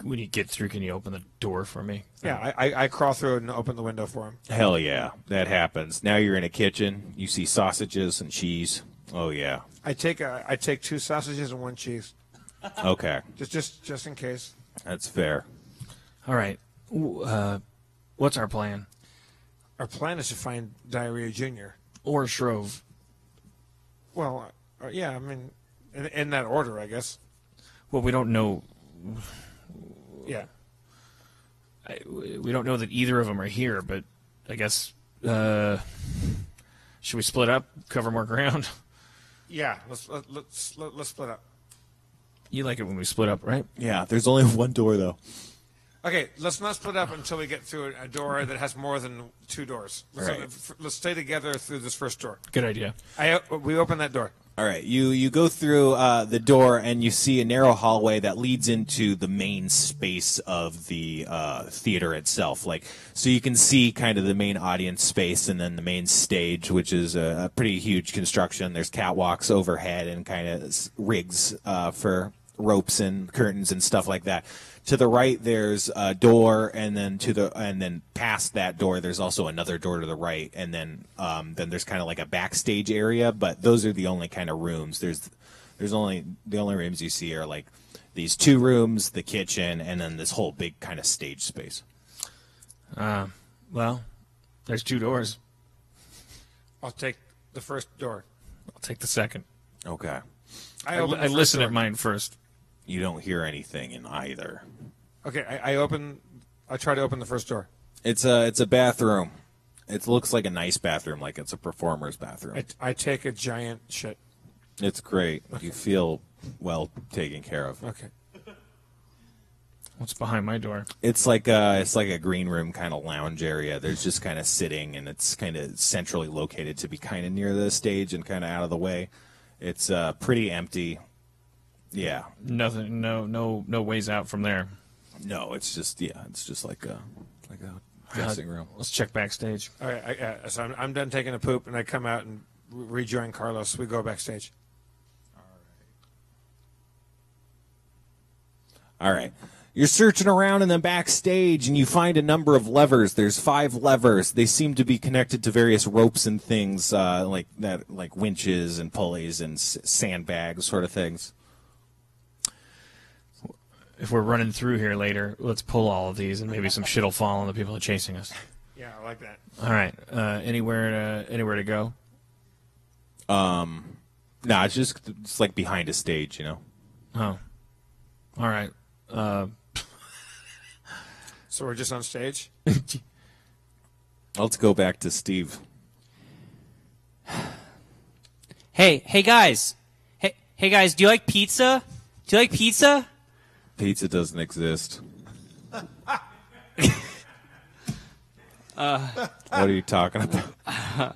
when you get through, can you open the door for me? Yeah, I crawl through and open the window for him. Hell yeah, that happens. Now you're in a kitchen. You see sausages and cheese. Oh yeah. I take 2 sausages and 1 cheese, Okay, just in case. that's fair. All right. What's our plan? Our plan is to find Diarrhea Jr. Or Shrove. Well, yeah, I mean, in that order, I guess. Well, we don't know. Yeah. We don't know that either of them are here, but I guess Should we split up, cover more ground? Yeah, let's split up. You like it when we split up, right? Yeah, there's only one door though. Okay, let's not split up until we get through a door that has more than 2 doors. Let's stay together through this first door. Good idea. We open that door. All right, you go through the door and you see a narrow hallway that leads into the main space of the theater itself. Like, so you can see kind of the main audience space and then the main stage, which is a pretty huge construction. There's catwalks overhead and kind of rigs for ropes and curtains and stuff like that. To the right, there's a door, and then past that door, there's also another door to the right, and then there's kind of like a backstage area. But those are the only kind of rooms. The only rooms you see are like these 2 rooms, the kitchen, and then this whole big kind of stage space. Well, there's 2 doors. I'll take the first door. I'll take the second. Okay. I listen at mine first. You don't hear anything in either. Okay, I try to open the first door. It's a bathroom. It looks like a nice bathroom, like it's a performer's bathroom. I take a giant shit. It's great. You feel well taken care of. Okay. What's behind my door? It's like a green room kind of lounge area. There's just kind of sitting, and it's kind of centrally located to be kind of near the stage and kind of out of the way. It's pretty empty. Yeah. Nothing. No ways out from there. No, it's just like a dressing room. Let's check backstage. All right, so I'm done taking a poop, and I come out and rejoin Carlos. We go backstage. All right. You're searching around in the backstage, and you find a number of levers. There's 5 levers. They seem to be connected to various ropes and things like winches and pulleys and sandbags, sort of things. If we're running through here later, let's pull all of these, and maybe some shit will fall on the people that are chasing us. Yeah, I like that. All right. Anywhere to go? No, it's like behind a stage, you know. Oh. All right. So we're just on stage? Let's go back to Steve. Hey guys. Hey guys, do you like pizza? Do you like pizza? Pizza doesn't exist. What are you talking about? I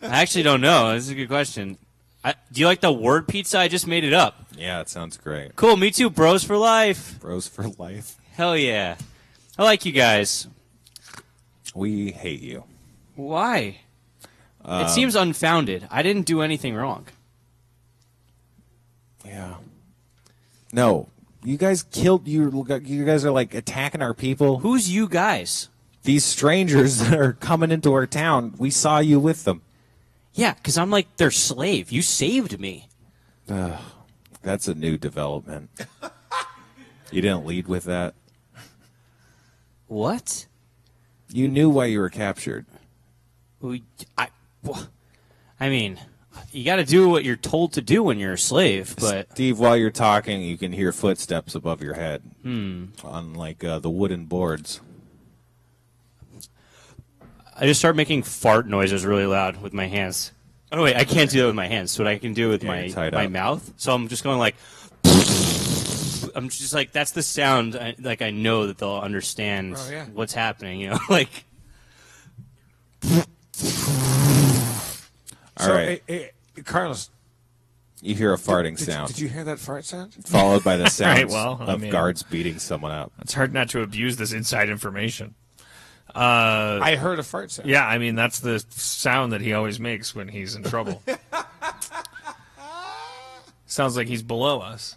actually don't know. This is a good question. Do you like the word pizza? I just made it up. Yeah, it sounds great. Cool, me too. Bros for life. Bros for life. Hell yeah. I like you guys. We hate you. Why? It seems unfounded. I didn't do anything wrong. Yeah. No. You guys killed you. You guys are like attacking our people. Who's you guys? These strangers that are coming into our town. We saw you with them. Yeah, because I'm like their slave. You saved me. That's a new development. You didn't lead with that. What? You knew why you were captured. I mean, you got to do what you're told to do when you're a slave, but... Steve, while you're talking, you can hear footsteps above your head on, like, the wooden boards. I just start making fart noises really loud with my hands. Oh, wait, I can't do that with my hands. So what I can do with my mouth. So I'm just going like... I'm just like, that's the sound. I know that they'll understand what's happening, you know? Like... All right. Hey, Carlos. You hear a farting sound. Did you hear that fart sound? Followed by the sounds of guards beating someone up. It's hard not to abuse this inside information. I heard a fart sound. Yeah, I mean, that's the sound that he always makes when he's in trouble. Sounds like he's below us.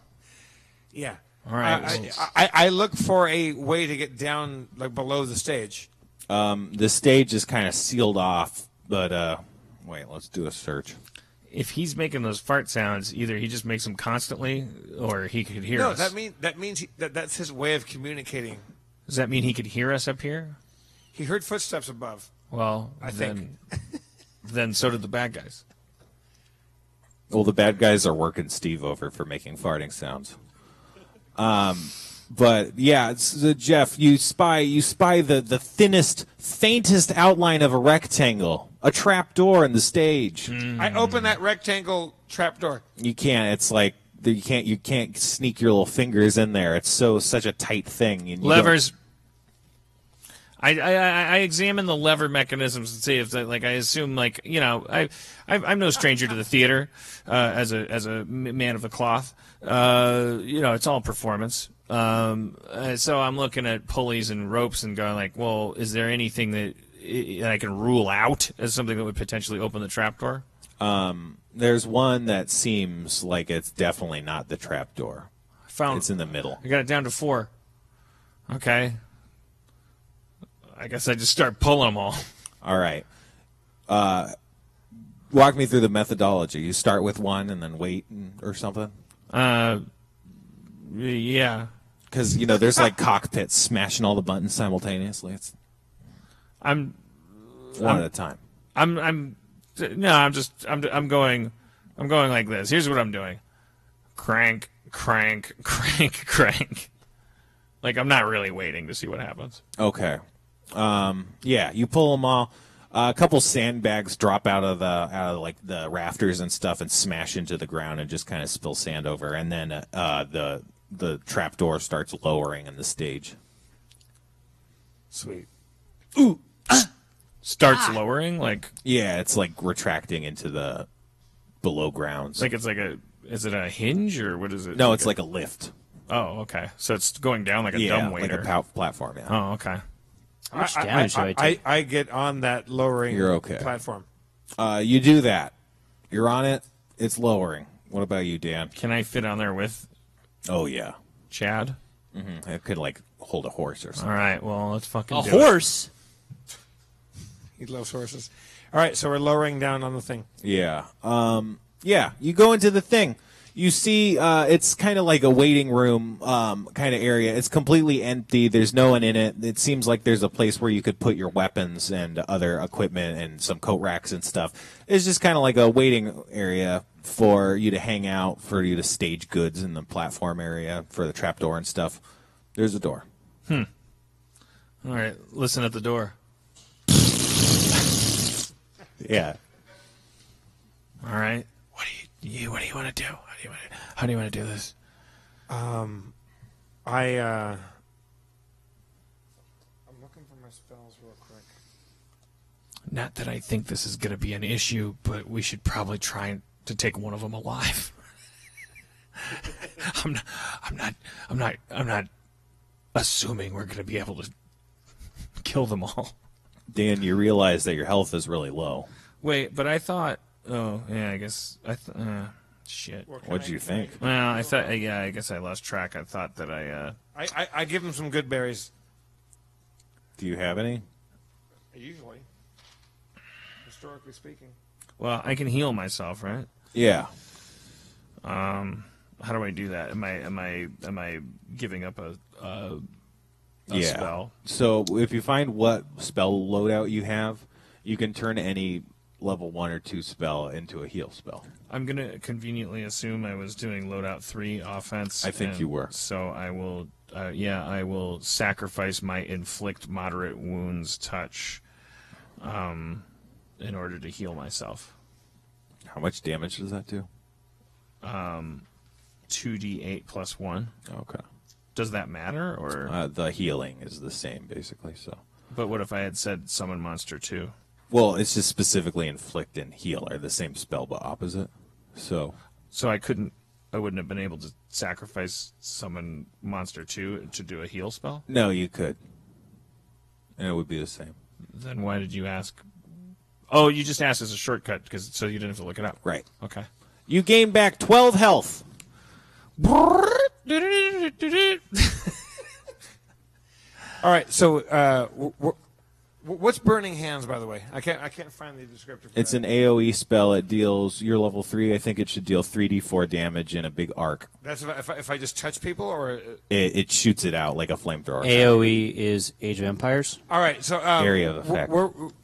Yeah. All right. I look for a way to get down, like, below the stage. The stage is kind of sealed off, but wait, let's do a search. If he's making those fart sounds, either he just makes them constantly, or he could hear us. No, that means that's his way of communicating. Does that mean he could hear us up here? He heard footsteps above. Well, I think. Then so did the bad guys. Well, the bad guys are working Steve over for making farting sounds. But yeah, Jeff, you spy the thinnest, faintest outline of a rectangle, a trap door in the stage. I open that rectangle trap door. You can't. It's like you can't sneak your little fingers in there. It's such a tight thing. And you Levers. I examine the lever mechanisms and see if I assume I'm no stranger to the theater as a man of the cloth. It's all performance. So I'm looking at pulleys and ropes and going like, well, is there anything that I can rule out as something that would potentially open the trapdoor? There's one that seems like it's definitely not the trapdoor. It's in the middle. I got it down to 4. Okay. I guess I just start pulling them all. All right. Walk me through the methodology. You start with one and then wait or something? Yeah. Because, there's like cockpits smashing all the buttons simultaneously. I'm one at a time. I'm going like this. Here's what I'm doing. Crank, crank, crank, crank. Like I'm not really waiting to see what happens. Okay. Yeah, you pull them all. A couple sandbags drop out of the rafters and stuff and smash into the ground and just kind of spill sand over. And then the trapdoor starts lowering in the stage. Sweet. Ooh. Starts lowering? Yeah, it's like retracting into the below grounds. Is it a hinge or what is it? No, it's like a lift. Oh, okay. So it's going down like a dumbwaiter. Like a platform, yeah. Oh, okay. How much damage do I take? I get on that lowering You're okay. platform. You do that. You're on it. It's lowering. What about you, Dan? Can I fit on there with Oh, yeah. Chad? Mm-hmm. I could, hold a horse or something. All right, well, let's fucking A do horse? He loves horses. All right, so we're lowering down on the thing. Yeah. Yeah, you go into the thing. You see it's kind of like a waiting room kind of area. It's completely empty. There's no one in it. It seems like there's a place where you could put your weapons and other equipment and some coat racks and stuff. It's just kind of like a waiting area for you to hang out, for you to stage goods in the platform area, for the trapdoor and stuff. There's a door. All right, listen at the door. Yeah. All right. What do you want to do? How do you want to do this? I'm looking for my spells real quick. Not that I think this is going to be an issue, but we should probably try to take one of them alive. I'm not assuming we're going to be able to kill them all. Dan, you realize that your health is really low. Wait, but I thought. Oh, yeah. I guess shit. What'd you think? Well, I thought. Yeah, I guess I lost track. I thought that I give him some good berries. Do you have any? Usually, historically speaking. Well, I can heal myself, right? Yeah. How do I do that? Am I giving up a spell? So if you find what spell loadout you have, you can turn any level 1 or 2 spell into a heal spell. I'm going to conveniently assume I was doing loadout 3 offense. I think you were. So I will, I will sacrifice my inflict moderate wounds touch in order to heal myself. How much damage does that do? 2d8 plus 1. Okay. Does that matter, or the healing is the same, basically. So. But what if I had said summon monster 2? Well, it's just specifically inflict and heal are the same spell but opposite. So I wouldn't have been able to sacrifice summon monster 2 to do a heal spell? No, you could. And it would be the same. Then why did you ask? Oh, you just asked as a shortcut so you didn't have to look it up. Right. Okay. You gain back 12 health. All right, so what's Burning Hands, by the way? I can't find the descriptor. It's an AoE spell. It deals, you're level 3. I think it should deal 3d4 damage in a big arc. That's if I just touch people, or it shoots it out like a flamethrower. AoE is Age of Empires. All right, so area of effect.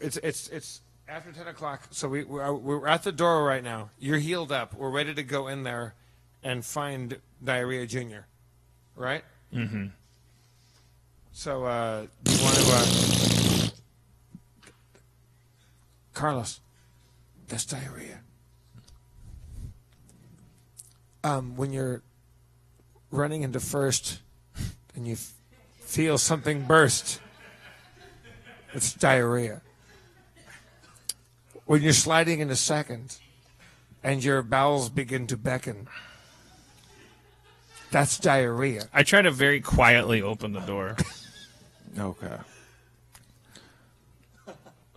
It's after 10 o'clock, so we're at the door right now. You're healed up. We're ready to go in there and find Diarrhea Jr., right? Mm-hmm. So, do you want to, Carlos, that's diarrhea. When you're running into first and you feel something burst, it's diarrhea. When you're sliding into second and your bowels begin to beckon, that's diarrhea. I try to very quietly open the door. Okay.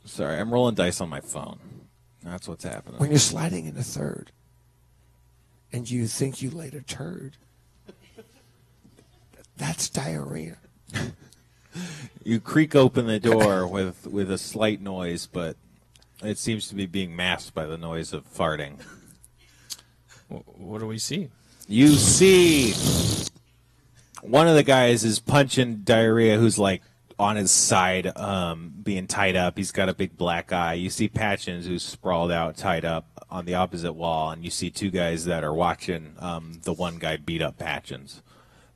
Sorry, I'm rolling dice on my phone. That's what's happening. When you're sliding into third and you think you laid a turd, that's diarrhea. You creak open the door with a slight noise, but it seems to be being masked by the noise of farting. What do we see? You see one of the guys is punching diarrhea who's like on his side, being tied up. He's got a big black eye. You see Patchins who's sprawled out, tied up on the opposite wall, and you see two guys that are watching the one guy beat up Patchins.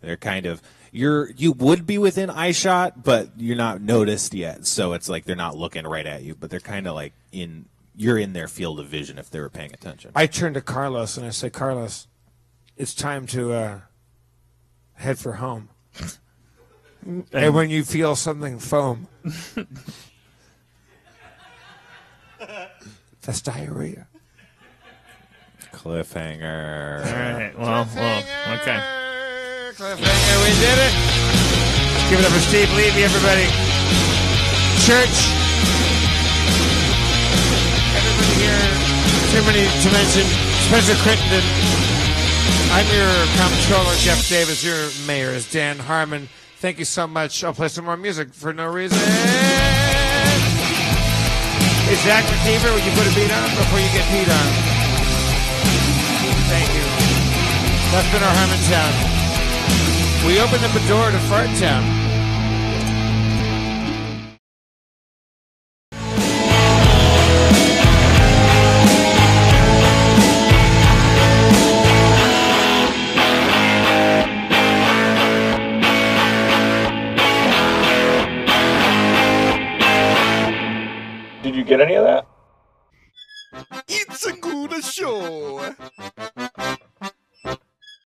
They're kind of you would be within eye shot, but you're not noticed yet. So it's like they're not looking right at you, but they're kind of like you're in their field of vision if they were paying attention. I turn to Carlos and I say, Carlos, it's time to head for home. And when you feel something foam, that's diarrhea. Cliffhanger. All right. Well, okay. Cliffhanger, we did it. Let's give it up for Steve Levy, everybody. Church. Everybody here. Too many to mention. Spencer Crittenden. I'm your comptroller, Jeff Davis. Your mayor is Dan Harmon. Thank you so much. I'll play some more music for no reason. Hey, Zach McKeever, would you put a beat on before you get beat on? Thank you. That's been our Harmontown. We opened up a door to Fart Town. Did you get any of that? It's a good show.